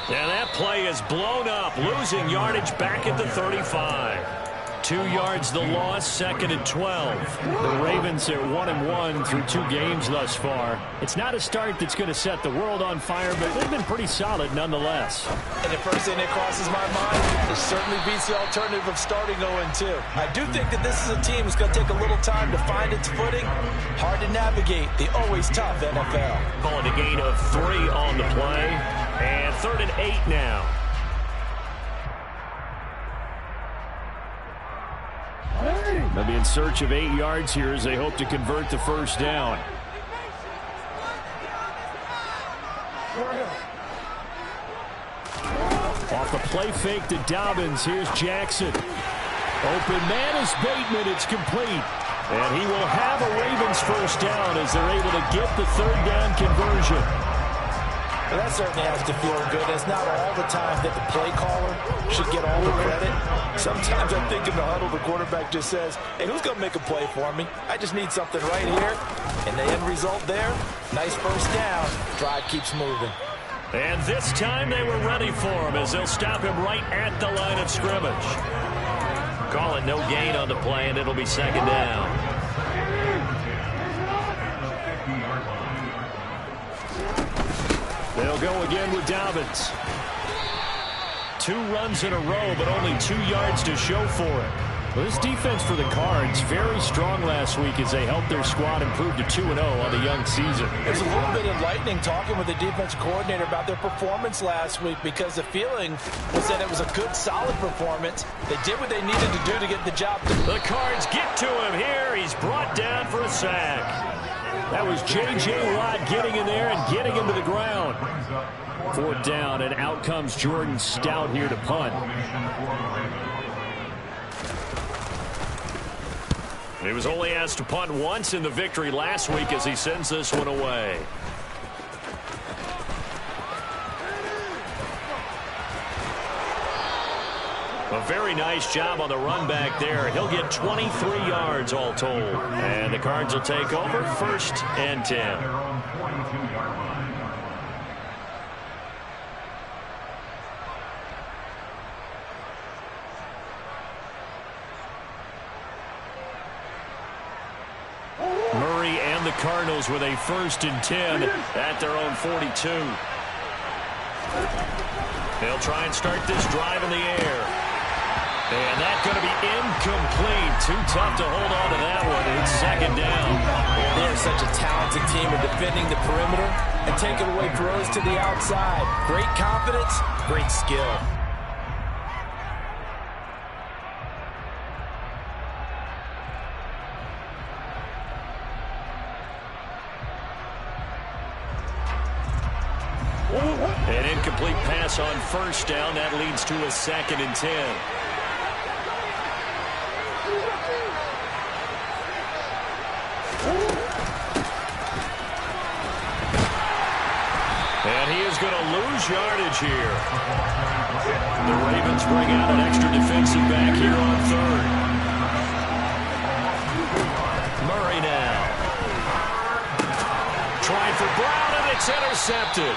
And that play is blown up, losing yardage back at the 35. 2 yards the loss, 2nd and 12. The Ravens are 1-1 through 2 games thus far. It's not a start that's going to set the world on fire, but they've been pretty solid nonetheless. And the first thing that crosses my mind, it certainly beats the alternative of starting 0-2. I do think that this is a team that's going to take a little time to find its footing. Hard to navigate the always tough NFL. Calling a gain of 3 on the play. And 3rd and 8 now. They'll be in search of 8 yards here as they hope to convert the first down. Off the play fake to Dobbins. Here's Jackson. Open man is Bateman. It's complete. And he will have a Ravens first down as they're able to get the 3rd down conversion. Well, that certainly has to feel good. It's not all the time that the play caller should get all the credit. Sometimes I think in the huddle, the quarterback just says, hey, who's going to make a play for me? I just need something right here. And the end result there, nice first down. Drive keeps moving. And this time they were ready for him as they'll stop him right at the line of scrimmage. Call it no gain on the play, and it'll be 2nd down. They'll go again with Dobbins. 2 runs in a row, but only 2 yards to show for it. Well, this defense for the Cards, very strong last week as they helped their squad improve to 2-0 on the young season. It was a little bit enlightening talking with the defensive coordinator about their performance last week because the feeling was that it was a good, solid performance. They did what they needed to do to get the job done. The Cards get to him here. He's brought down for a sack. That was J.J. Watt getting in there and getting him to the ground. 4th down, and out comes Jordan Stout here to punt. He was only asked to punt once in the victory last week as he sends this one away. A very nice job on the run back there. He'll get 23 yards all told. And the Cards will take over 1st and 10. Murray and the Cardinals with a 1st and 10 at their own 42. They'll try and start this drive in the air. And that's going to be incomplete. Too tough to hold on to that one. It's second down. They're such a talented team at defending the perimeter and taking away throws to the outside. Great confidence, great skill. An incomplete pass on first down. That leads to a 2nd and 10. And he is going to lose yardage here. The Ravens bring out an extra defensive back here on 3rd. Murray now. Trying for Brown, and it's intercepted.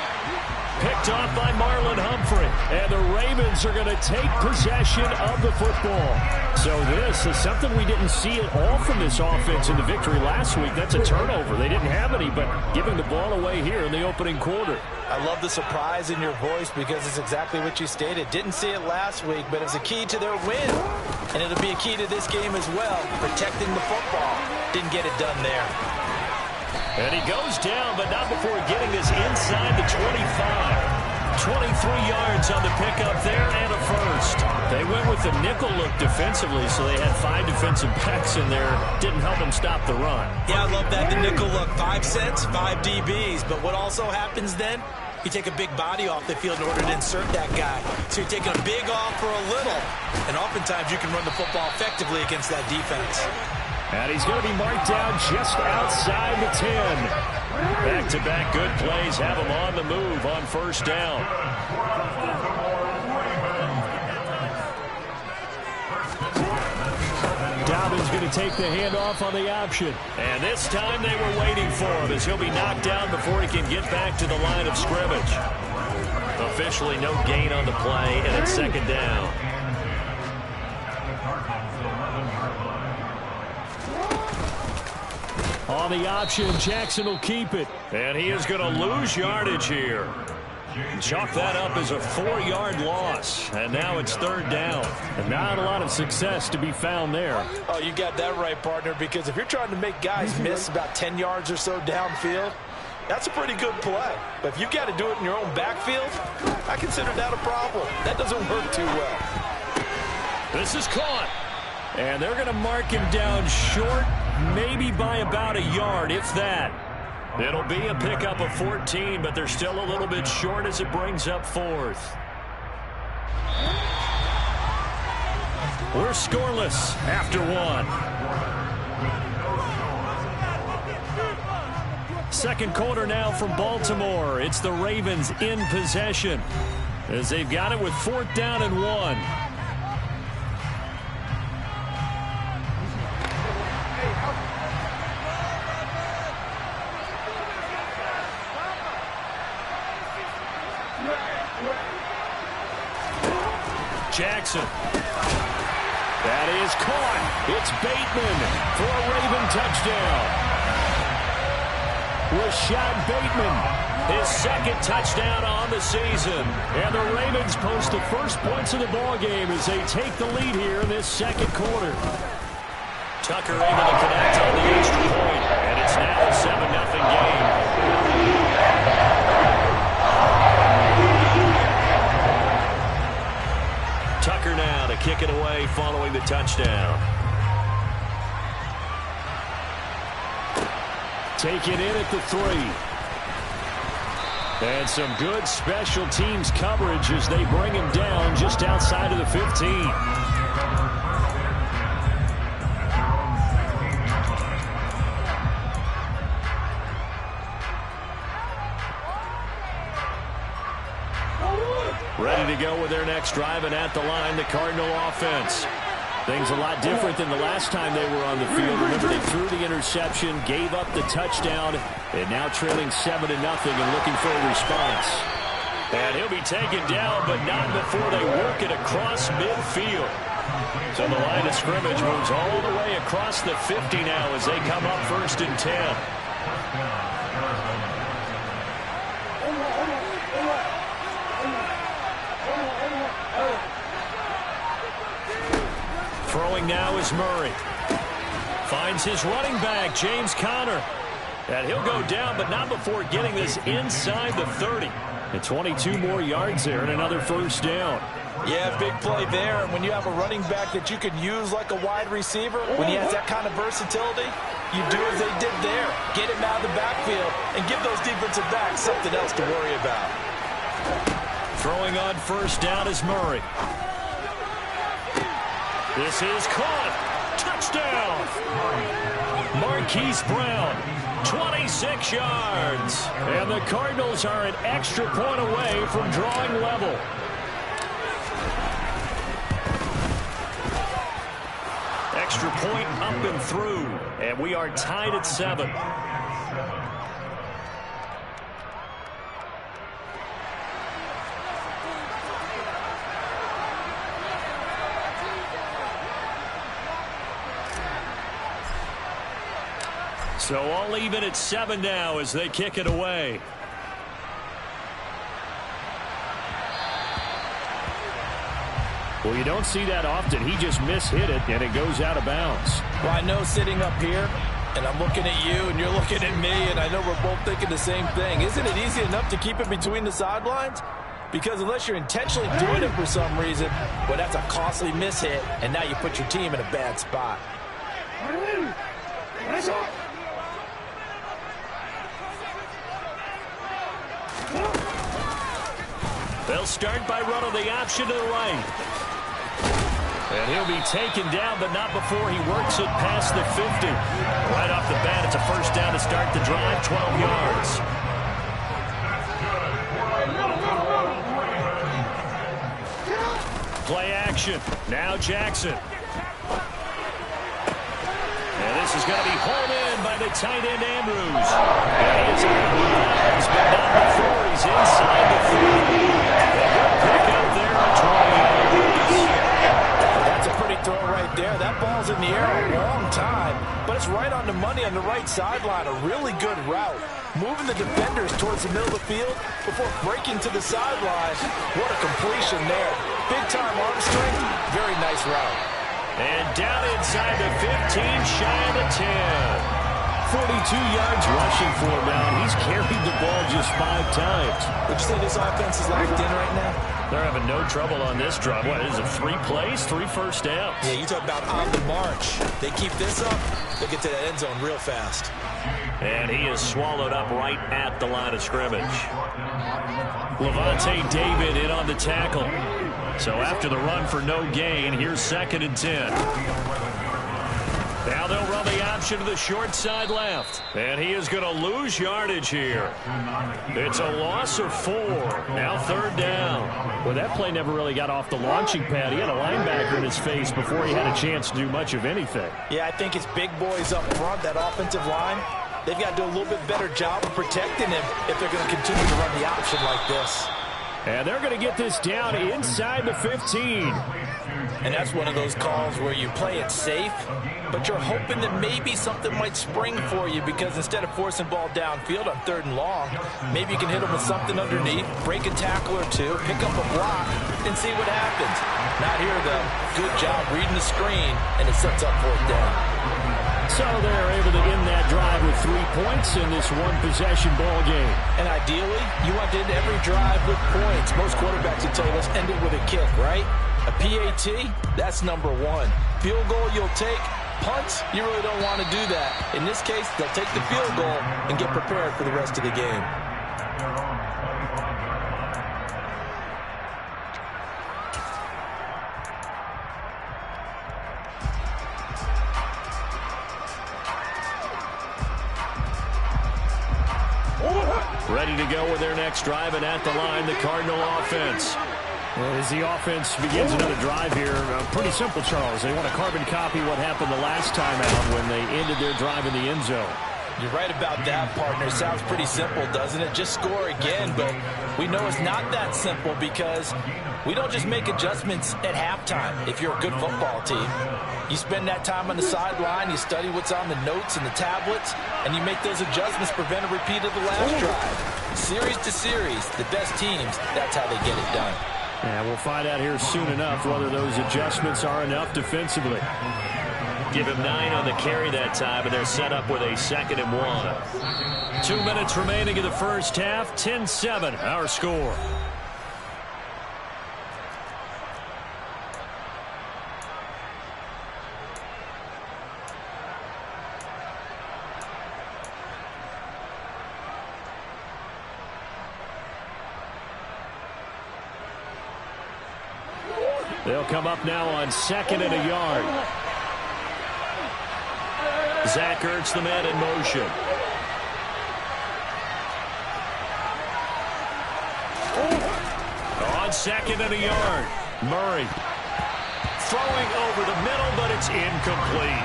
Picked off by Marlon Humphrey. And the Ravens are going to take possession of the football. So this is something we didn't see at all from this offense in the victory last week. That's a turnover. They didn't have any, but giving the ball away here in the opening quarter. I love the surprise in your voice because it's exactly what you stated. Didn't see it last week, but it's a key to their win. And it'll be a key to this game as well, protecting the football. Didn't get it done there. And he goes down, but not before getting this inside the 25. 23 yards on the pickup there and a first. They went with the nickel look defensively, so they had 5 defensive backs in there. Didn't help them stop the run. Yeah, I love that, the nickel look. 5 cents, 5 DBs. But what also happens then, you take a big body off the field in order to insert that guy. So you're taking a big off for a little. And oftentimes you can run the football effectively against that defense. And he's going to be marked down just outside the 10. Back-to-back good plays have him on the move on first down. Dobbins going to take the handoff on the option. And this time they were waiting for him as he'll be knocked down before he can get back to the line of scrimmage. Officially no gain on the play, and it's second down. On the option, Jackson will keep it. And he is going to lose yardage here. Chalk that up as a 4-yard loss. And now it's third down. And not a lot of success to be found there. Oh, you got that right, partner, because if you're trying to make guys miss about 10 yards or so downfield, that's a pretty good play. But if you got to do it in your own backfield, I consider that a problem. That doesn't work too well. This is caught. And they're going to mark him down short, maybe by about a yard, if that. It'll be a pickup of 14, but they're still a little bit short as it brings up 4th. We're scoreless after 1. Second quarter now from Baltimore. It's the Ravens in possession as they've got it with 4th down and 1. Jackson. That is caught. It's Bateman for a Raven touchdown. Rashad Bateman, his 2nd touchdown on the season. And the Ravens post the first points of the ballgame as they take the lead here in this second quarter. Tucker able to connect on the extra point, and it's now a 7-0 game. Tucker now to kick it away following the touchdown. Take it in at the 3. And some good special teams coverage as they bring him down just outside of the 15. Ready to go with their next drive, and at the line, the Cardinal offense. Things a lot different than the last time they were on the field. Remember, they threw the interception, gave up the touchdown, and now trailing 7-0 and looking for a response. And he'll be taken down, but not before they work it across midfield. So the line of scrimmage moves all the way across the 50 now as they come up 1st and 10. Throwing now is Murray. Finds his running back, James Conner. And he'll go down, but not before getting this inside the 30. And 22 more yards there and another first down. Yeah, big play there. And when you have a running back that you can use like a wide receiver, when he has that kind of versatility, you do as they did there. Get him out of the backfield and give those defensive backs something else to worry about. Throwing on first down is Murray. This is caught. Touchdown. Marquise Brown, 26 yards. And the Cardinals are an extra point away from drawing level. Extra point up and through. And we are tied at 7. So all even at 7 now as they kick it away. Well, you don't see that often. He just mishit it, and it goes out of bounds. Well, I know sitting up here, and I'm looking at you, and you're looking at me, and I know we're both thinking the same thing. Isn't it easy enough to keep it between the sidelines? Because unless you're intentionally doing it for some reason, well, that's a costly mishit, and now you put your team in a bad spot. They'll start by running the option to the right. And he'll be taken down, but not before he works it past the 50. Right off the bat, it's a first down to start the drive, 12 yards. Play action. Now Jackson. And this is going to be hauled in by the tight end, Andrews. And he is out of bounds, but not before he's inside the 30. Pick up there at 20. That's a pretty throw right there. That ball's in the air a long time, but it's right on the money on the right sideline. A really good route. Moving the defenders towards the middle of the field before breaking to the sideline. What a completion there. Big-time arm strength. Very nice route. And down inside the 15, shy of the 10. 42 yards rushing for him now. He's carried the ball just 5 times. Would you say this offense is locked in right now? They're having no trouble on this drive. What is it, 3 plays, 3 first downs? Yeah, you talk about on the march. They keep this up, they'll get to that end zone real fast. And he is swallowed up right at the line of scrimmage. Levante David in on the tackle. So after the run for no gain, here's 2nd and 10. Now they'll run the option to the short side left. And he is going to lose yardage here. It's a loss of 4. Now 3rd down. Well, that play never really got off the launching pad. He had a linebacker in his face before he had a chance to do much of anything. Yeah, I think it's big boys up front, that offensive line. They've got to do a little bit better job of protecting him if they're going to continue to run the option like this. And they're going to get this down inside the 15. And that's one of those calls where you play it safe, but you're hoping that maybe something might spring for you, because instead of forcing ball downfield on 3rd and long, maybe you can hit them with something underneath, break a tackle or two, pick up a block, and see what happens. Not here, though. Good job reading the screen, and it sets up 4th down. So they're able to end that drive with 3 points in this one-possession ball game. And ideally, you want to end every drive with points. Most quarterbacks will tell you, let's end it with a kick, right? A PAT, that's number 1. Field goal, you'll take. Punts, you really don't want to do that. In this case, they'll take the field goal and get prepared for the rest of the game. Ready to go with their next drive, and at the line, the Cardinal offense. Well, as the offense begins another drive here, pretty simple, Charles. They want to carbon copy what happened the last time out when they ended their drive in the end zone. You're right about that, partner. Sounds pretty simple, doesn't it? Just score again, but we know it's not that simple, because we don't just make adjustments at halftime if you're a good football team. You spend that time on the sideline, you study what's on the notes and the tablets, and you make those adjustments, prevent a repeat of the last drive. Series to series, the best teams, that's how they get it done. And we'll find out here soon enough whether those adjustments are enough defensively. Give him 9 on the carry that time, and they're set up with a 2nd and 1. 2 minutes remaining in the first half. 10-7, our score. They'll come up now on 2nd and a yard. Zach Ertz, the man in motion. On 2nd and a yard. Murray throwing over the middle, but it's incomplete.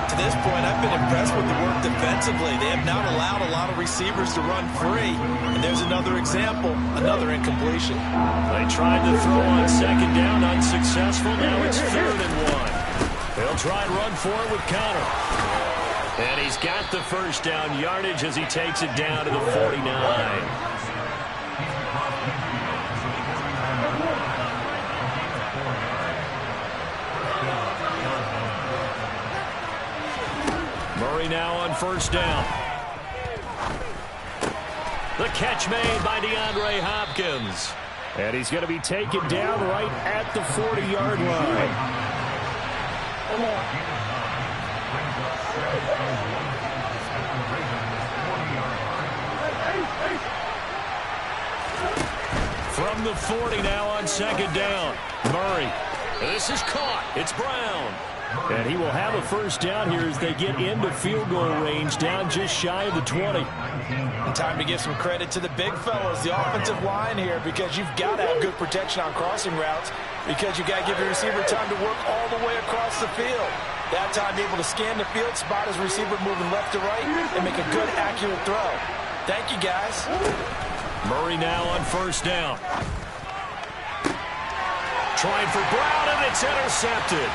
To this point, I've been impressed with the work defensively. They have not allowed a lot of receivers to run free. And there's another example, another incompletion. They tried to throw on 2nd down, unsuccessful. Now it's 3rd and 1. They'll try and run for it with Connor. And he's got the first down yardage as he takes it down to the 49. Murray now on 1st down. The catch made by DeAndre Hopkins. And he's going to be taken down right at the 40-yard line. From the 40 now on 2nd down. Murray. This is caught. It's Brown. And he will have a first down here as they get into field goal range, down just shy of the 20. And time to give some credit to the big fellas, the offensive line here, because you've got to have good protection on crossing routes, because you've got to give your receiver time to work all the way across the field. That time, be able to scan the field, spot his receiver moving left to right, and make a good, accurate throw. Thank you, guys. Murray now on 1st down. Trying for Brown, and it's intercepted.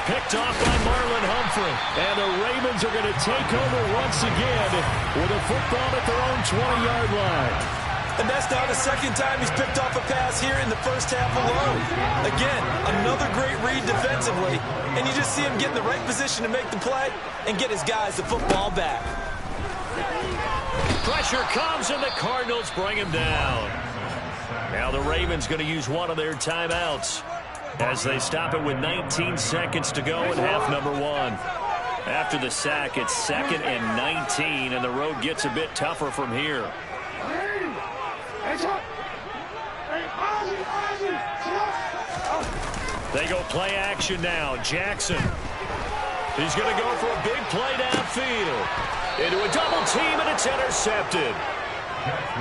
Picked off by Marlon Humphrey. And the Ravens are going to take over once again with a football at their own 20-yard line. And that's now the 2nd time he's picked off a pass here in the first half alone. Again, another great read defensively. And you just see him get in the right position to make the play and get his guys the football back. Pressure comes, and the Cardinals bring him down. Now the Ravens going to use one of their timeouts as they stop it with 19 seconds to go in half number 1. After the sack, it's 2nd and 19, and the road gets a bit tougher from here. They go play action now. Jackson. He's going to go for a big play downfield. Into a double team, and it's intercepted.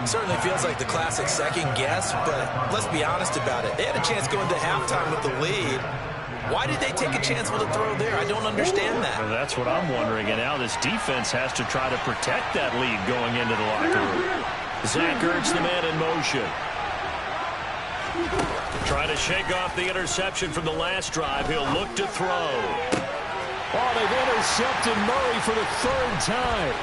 Certainly feels like the classic second guess, but let's be honest about it. They had a chance going to halftime with the lead. Why did they take a chance with a throw there? I don't understand that. Well, that's what I'm wondering, and now this defense has to try to protect that lead going into the locker room. Zach Ertz, the man in motion. Trying to shake off the interception from the last drive. He'll look to throw. Oh, they've intercepted Murray for the 3rd time.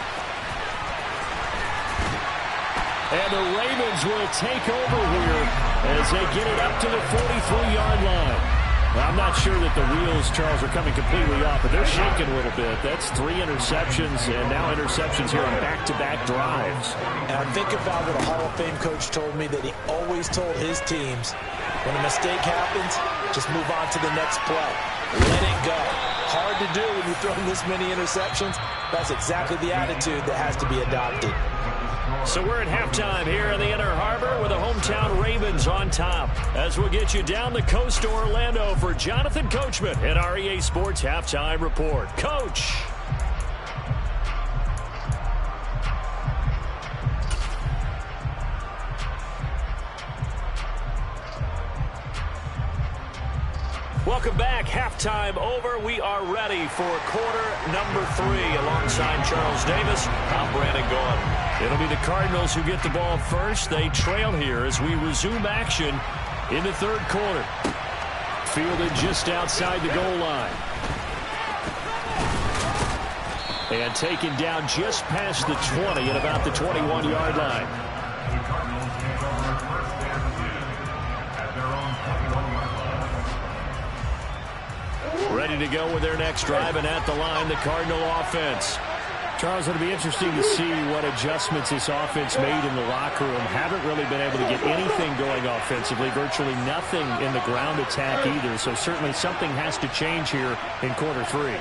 And the Ravens will take over here as they get it up to the 43-yard line. Now, I'm not sure that the wheels, Charles, are coming completely off, but they're shaking a little bit. That's 3 interceptions, and now interceptions here on back-to-back drives. And I think about what a Hall of Fame coach told me, that he always told his teams, when a mistake happens, just move on to the next play. Let it go. Hard to do when you throw this many interceptions. That's exactly the attitude that has to be adopted. So we're at halftime here in the Inner Harbor with the hometown Ravens on top. As we'll get you down the coast to Orlando for Jonathan Coachman at our EA Sports Halftime Report. Coach. Welcome back. Halftime over. We are ready for quarter number 3. Alongside Charles Davis, I'm Brandon Gaudin. It'll be the Cardinals who get the ball first. They trail here as we resume action in the 3rd quarter. Fielded just outside the goal line. And taken down just past the 20 at about the 21-yard line. The Cardinals take over 1st and 10 at their own ready to go with their next drive, and at the line, the Cardinal offense. Charles, it'll be interesting to see what adjustments this offense made in the locker room. Haven't really been able to get anything going offensively, virtually nothing in the ground attack either. So certainly something has to change here in quarter three.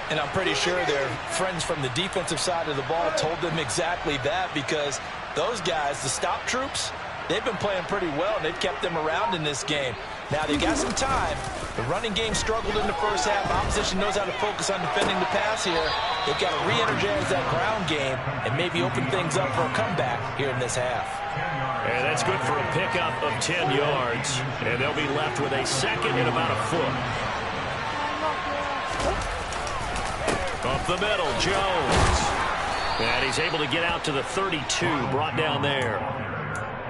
And I'm pretty sure their friends from the defensive side of the ball told them exactly that, because those guys, the stop troops, they've been playing pretty well, and they've kept them around in this game. Now, they got some time. The running game struggled in the first half. Opposition knows how to focus on defending the pass here. They've got to re-energize that ground game and maybe open things up for a comeback here in this half. And that's good for a pickup of 10 yards. And they'll be left with a second and about a foot. Up the middle, Jones. And he's able to get out to the 32, brought down there.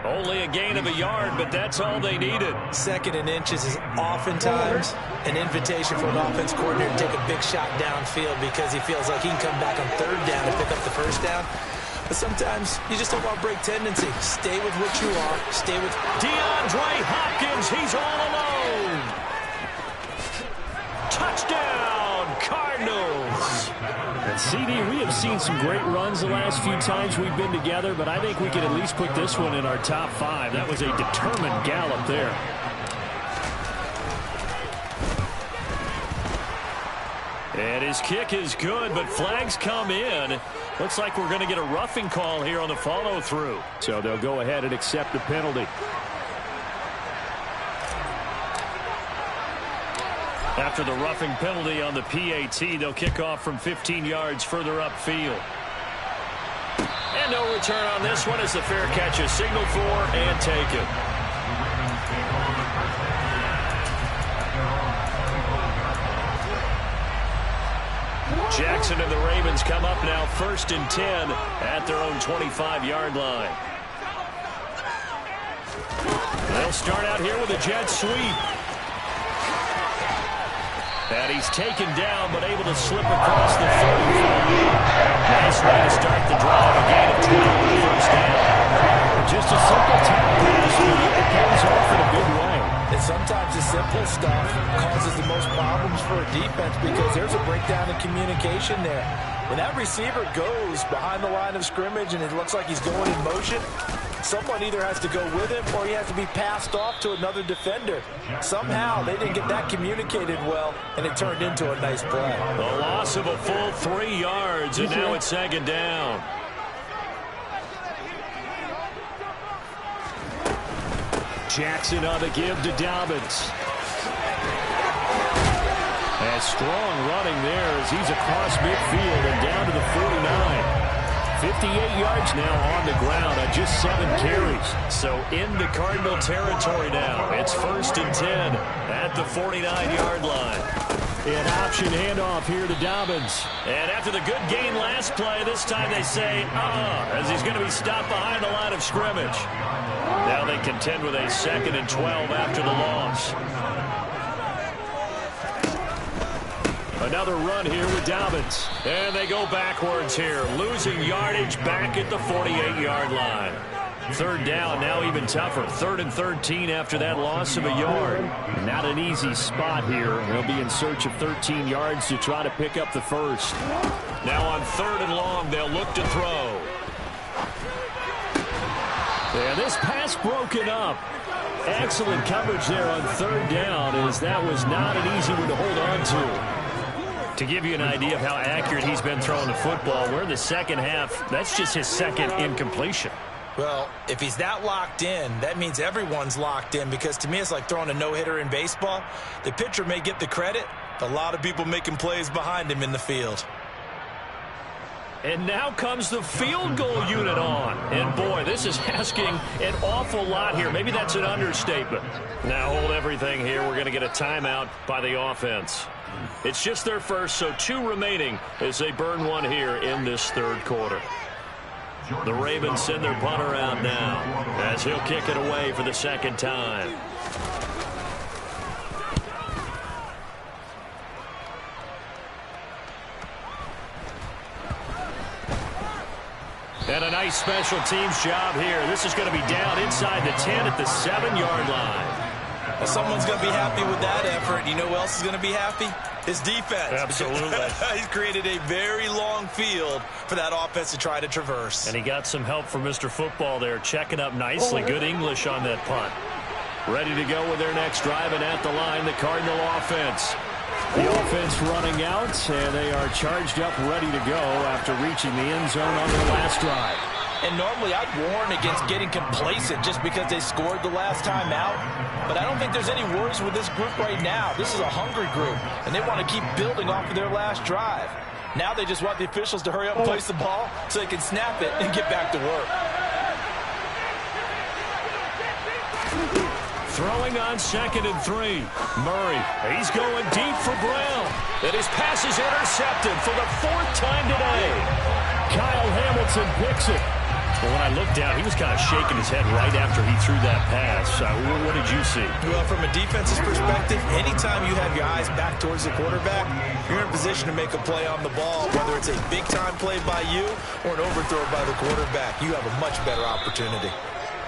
Only a gain of a yard, but that's all they needed. Second and inches is oftentimes an invitation for an offense coordinator to take a big shot downfield because he feels like he can come back on third down and pick up the first down. But sometimes you just don't want to break tendency. Stay with what you are. Stay with DeAndre Hopkins. He's all alone. Touchdown, Cardinals. And CD, we have seen some great runs the last few times we've been together, but I think we can at least put this one in our top 5. That was a determined gallop there. And his kick is good, but flags come in. Looks like we're going to get a roughing call here on the follow-through. So they'll go ahead and accept the penalty. After the roughing penalty on the PAT, they'll kick off from 15 yards further upfield. And no return on this one as the fair catch is signaled for and taken. Jackson and the Ravens come up now 1st and 10 at their own 25-yard line. They'll start out here with a jet sweep. And he's taken down, but able to slip across the 35. Nice way to start the drive. A gain of 12 on the first down. Just a simple tap pass, but it pays off in a big way. And sometimes the simple stuff causes the most problems for a defense because there's a breakdown in communication there. When that receiver goes behind the line of scrimmage and it looks like he's going in motion, someone either has to go with him or he has to be passed off to another defender. Somehow they didn't get that communicated well, and it turned into a nice play. A loss of a full 3 yards, and now it's 2nd down. Jackson on the give to Dobbins. And strong running there as he's across midfield and down to the 49. 58 yards now on the ground on just 7 carries. So into Cardinal territory now. It's 1st and 10 at the 49-yard line. An option handoff here to Dobbins. And after the good gain last play, this time they say, as he's going to be stopped behind the line of scrimmage. Now they contend with a 2nd and 12 after the loss. Another run here with Dobbins. And they go backwards here, losing yardage back at the 48-yard line. 3rd down, now even tougher. 3rd and 13 after that loss of a yard. Not an easy spot here. They'll be in search of 13 yards to try to pick up the first. Now on 3rd and long, they'll look to throw. And this pass broken up. Excellent coverage there on 3rd down, as that was not an easy one to hold on to. To give you an idea of how accurate he's been throwing the football, we're in the second half. That's just his 2nd incompletion. Well, if he's that locked in, that means everyone's locked in, because to me it's like throwing a no-hitter in baseball. The pitcher may get the credit. A lot of people making plays behind him in the field. And now comes the field goal unit on. And boy, this is asking an awful lot here. Maybe that's an understatement. Now hold everything here. We're going to get a timeout by the offense. It's just their first, so 2 remaining as they burn one here in this 3rd quarter. The Ravens send their punter out now as he'll kick it away for the 2nd time. And a nice special teams job here. This is going to be down inside the 10 at the 7-yard line. Well, someone's going to be happy with that effort. You know who else is going to be happy? His defense. Absolutely. He's created a very long field for that offense to try to traverse. And he got some help from Mr. Football there, checking up nicely. Good English on that punt. Ready to go with their next drive, and at the line, the Cardinal offense. The offense running out, and they are charged up, ready to go after reaching the end zone on their last drive. And normally I'd warn against getting complacent just because they scored the last time out. But I don't think there's any worries with this group right now. This is a hungry group, and they want to keep building off of their last drive. Now they just want the officials to hurry up and place the ball so they can snap it and get back to work. Throwing on 2nd and 3. Murray, he's going deep for Brown. And his pass is intercepted for the 4th time today. Kyle Hamilton picks it. Well, when I looked down, he was kind of shaking his head right after he threw that pass. What did you see? Well, from a defense's perspective, anytime you have your eyes back towards the quarterback, you're in a position to make a play on the ball, whether it's a big-time play by you or an overthrow by the quarterback. You have a much better opportunity.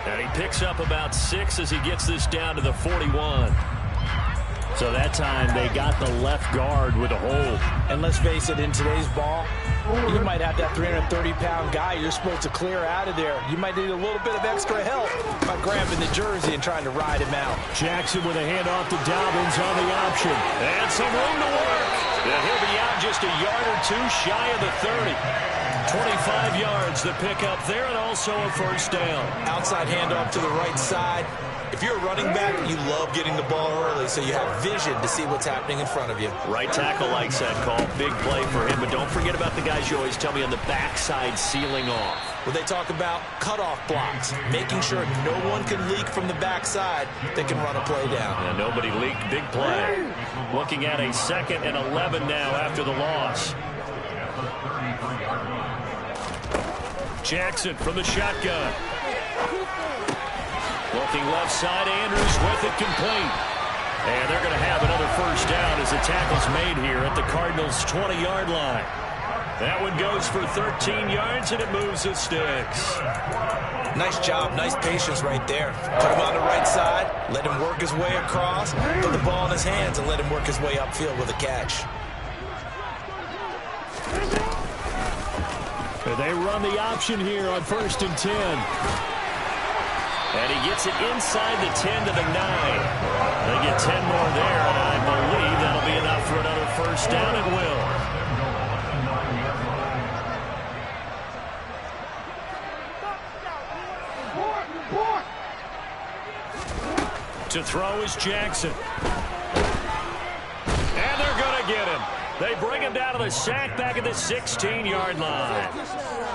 And he picks up about 6 as he gets this down to the 41. So that time they got the left guard with a hold. And let's face it, in today's ball, you might have that 330-pound guy you're supposed to clear out of there. You might need a little bit of extra help by grabbing the jersey and trying to ride him out. Jackson with a handoff to Dobbins on the option. And some room to work. And he'll be out just a yard or two shy of the 30. 25 yards to pick up there, and also a first down. Outside handoff to the right side. If you're a running back, you love getting the ball early so you have vision to see what's happening in front of you. Right tackle likes that call. Big play for him, but don't forget about the guys you always tell me on the backside sealing off. Well, they talk about cutoff blocks, making sure no one can leak from the backside that can run a play down. And nobody leaked. Big play. Looking at a 2nd and 11 now after the loss. Jackson from the shotgun. Looking left side, Andrews with it complete. And they're going to have another first down as the tackle's made here at the Cardinals' 20-yard line. That one goes for 13 yards, and it moves the sticks. Nice job, nice patience right there. Put him on the right side, let him work his way across, put the ball in his hands, and let him work his way upfield with a catch. They run the option here on 1st and 10. And he gets it inside the 10 to the 9. They get 10 more there, and I believe that'll be enough for another first down. It will. To throw is Jackson. And they're going to get him. They bring him down to the sack back at the 16-yard line.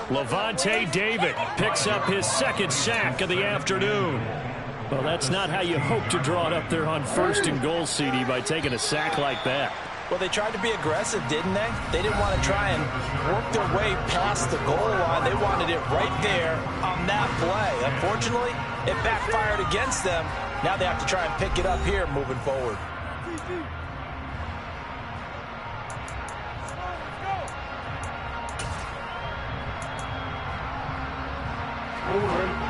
Lavonte David picks up his 2nd sack of the afternoon. Well, that's not how you hope to draw it up there on 1st and goal, CD, by taking a sack like that. Well, they tried to be aggressive, didn't they? They didn't want to try and work their way past the goal line. They wanted it right there on that play. Unfortunately, it backfired against them. Now they have to try and pick it up here moving forward.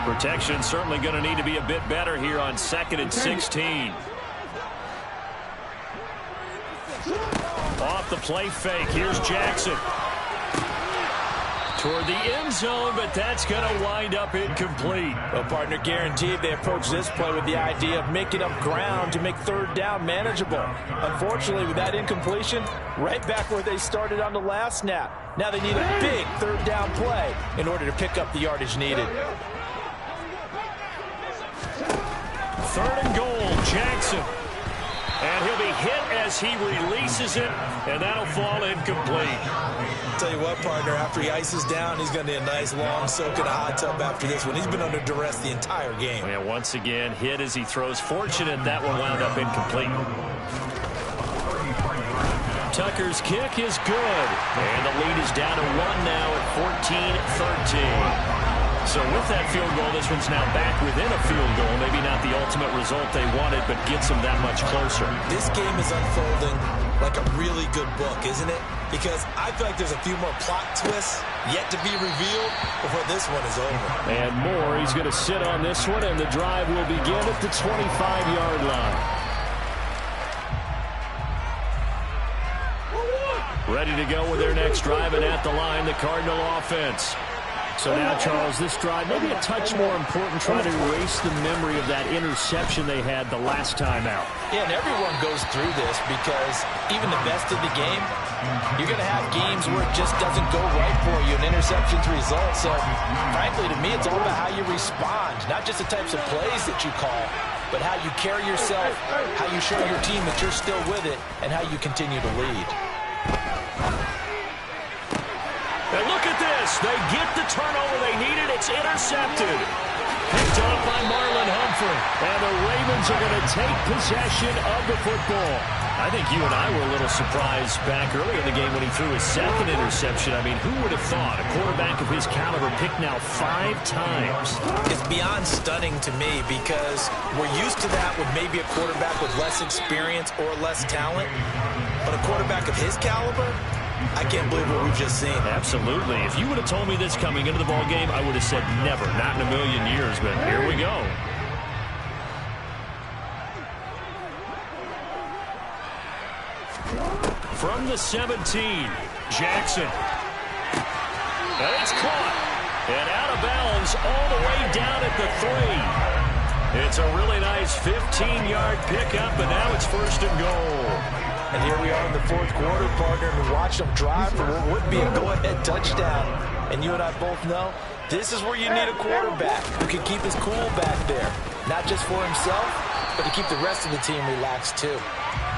Protection certainly going to need to be a bit better here on 2nd and 16. Off the play fake. Here's Jackson. Toward the end zone, but that's going to wind up incomplete. Well, partner, guaranteed they approach this play with the idea of making up ground to make 3rd down manageable. Unfortunately, with that incompletion, right back where they started on the last snap. Now they need a big 3rd down play in order to pick up the yardage needed. 3rd and goal, Jackson. And he'll be hit as he releases it, and that'll fall incomplete. Tell you what, partner, after he ices down, he's going to need a nice long soak in a hot tub after this one. He's been under duress the entire game. And once again, hit as he throws. Fortunate that one wound up incomplete. Tucker's kick is good. And the lead is down to 1 now at 14-13. So with that field goal, this one's now back within a field goal. Maybe not the ultimate result they wanted, but gets them that much closer. This game is unfolding like a really good book, isn't it? Because I feel like there's a few more plot twists yet to be revealed before this one is over. And more. He's going to sit on this one, and the drive will begin at the 25-yard line. Ready to go with their next drive, and at the line, the Cardinal offense. So now, Charles, this drive maybe a touch more important, trying to erase the memory of that interception they had the last time out. Yeah, and everyone goes through this because even the best of the game, you're going to have games where it just doesn't go right for you, and interceptions result. So, frankly, to me, it's all about how you respond, not just the types of plays that you call, but how you carry yourself, how you show your team that you're still with it, and how you continue to lead. And look at this. They get the turnover they needed. It's intercepted. Picked up by Marlon Humphrey. And the Ravens are going to take possession of the football. I think you and I were a little surprised back earlier in the game when he threw his second interception. I mean, who would have thought a quarterback of his caliber picked now 5 times? It's beyond stunning to me because we're used to that with maybe a quarterback with less experience or less talent. But a quarterback of his caliber, I can't believe what we've just seen. Absolutely. If you would have told me this coming into the ball game, I would have said never, not in a million years. But here we go. From the 17, Jackson. And it's caught. And out of bounds all the way down at the 3. It's a really nice 15-yard pickup, and now it's 1st and goal. And here we are in the 4th quarter, partner, and we watch them drive for what would be a go-ahead touchdown. And you and I both know this is where you need a quarterback who can keep his cool back there. Not just for himself, but to keep the rest of the team relaxed too.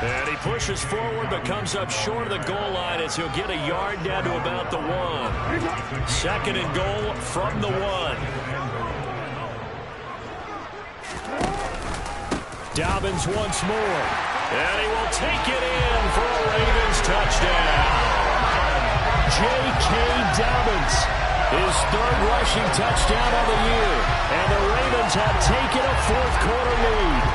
And he pushes forward but comes up short of the goal line as he'll get a yard down to about the 1. 2nd and goal from the 1. Dobbins once more. And he will take it in for a Ravens touchdown. J.K. Dobbins, his 3rd rushing touchdown of the year. And the Ravens have taken a 4th quarter lead.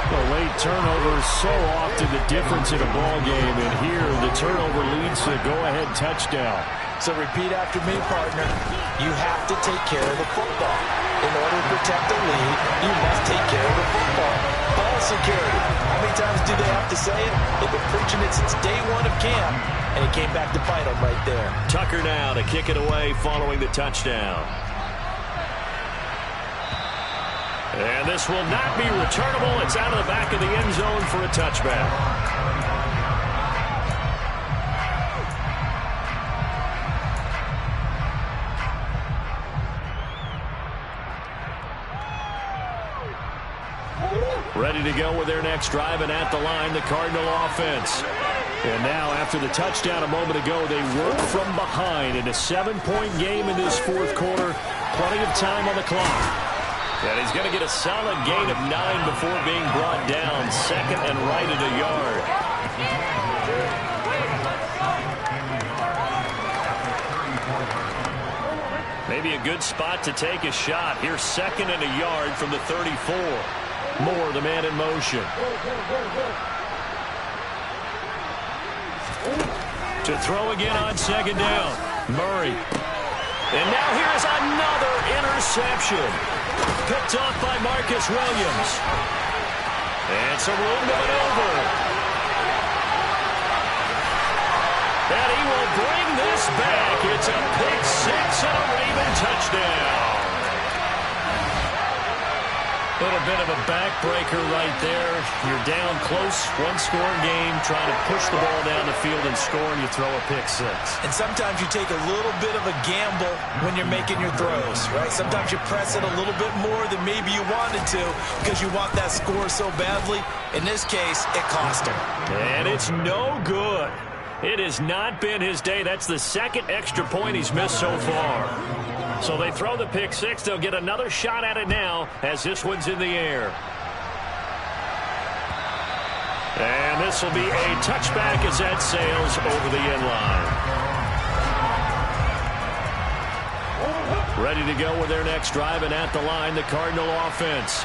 The late turnover is so often the difference in a ball game, and here the turnover leads to a go-ahead touchdown. So repeat after me, partner. You have to take care of the football. In order to protect the lead, you must take care of the football. Ball security. How many times do they have to say it? They've been preaching it since day 1 of camp, and it came back to bite them right there. Tucker now to kick it away following the touchdown. And this will not be returnable. It's out of the back of the end zone for a touchback. Ready to go with their next drive, and at the line, the Cardinal offense. And now, after the touchdown a moment ago, they work from behind in a 7-point game in this 4th quarter. Plenty of time on the clock. And he's going to get a solid gain of 9 before being brought down. 2nd and right at a yard. Maybe a good spot to take a shot. Here's 2nd and a yard from the 34. Moore, the man in motion. To throw again on 2nd down. Murray. And now here's another interception. Picked off by Marcus Williams. And some room to maneuver. And he will bring this back. It's a pick 6 and a Raven touchdown. Little bit of a backbreaker right there. You're down close, 1-score game, trying to push the ball down the field and score, and you throw a pick 6. And sometimes you take a little bit of a gamble when you're making your throws, right? Sometimes you press it a little bit more than maybe you wanted to because you want that score so badly. In this case, it cost him. And it's no good. It has not been his day. That's the 2nd extra point he's missed so far. So they throw the pick 6. They'll get another shot at it now as this one's in the air. And this will be a touchback as that sails over the end line. Ready to go with their next drive, and at the line, the Cardinal offense.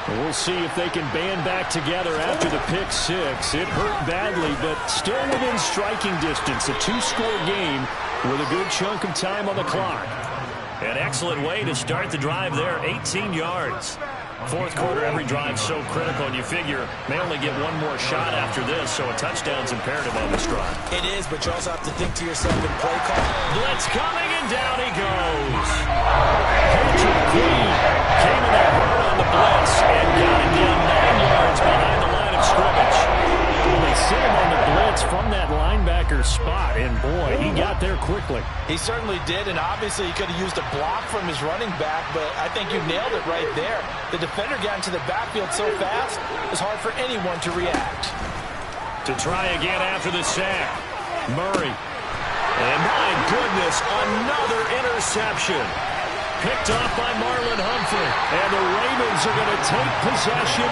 We'll see if they can band back together after the pick 6. It hurt badly, but still within striking distance. A 2-score game with a good chunk of time on the clock. An excellent way to start the drive there, 18 yards. Fourth quarter, every drive's so critical, and you figure they only get one more shot after this, so a touchdown's imperative on this drive. It is, but you also have to think to yourself in play call. Blitz coming, and down he goes. Patrick Queen came in there hard on the blitz and got it down 9 yards behind the line of scrimmage. Well, they sent him on the blitz from that linebacker spot, and boy, he got there quickly. He certainly did, and obviously he could have used a block from his running back, but I think you nailed it right there. The defender got into the backfield so fast, it was hard for anyone to react. To try again after the sack, Murray. And my goodness, another interception. Picked off by Marlon Humphrey. And the Ravens are going to take possession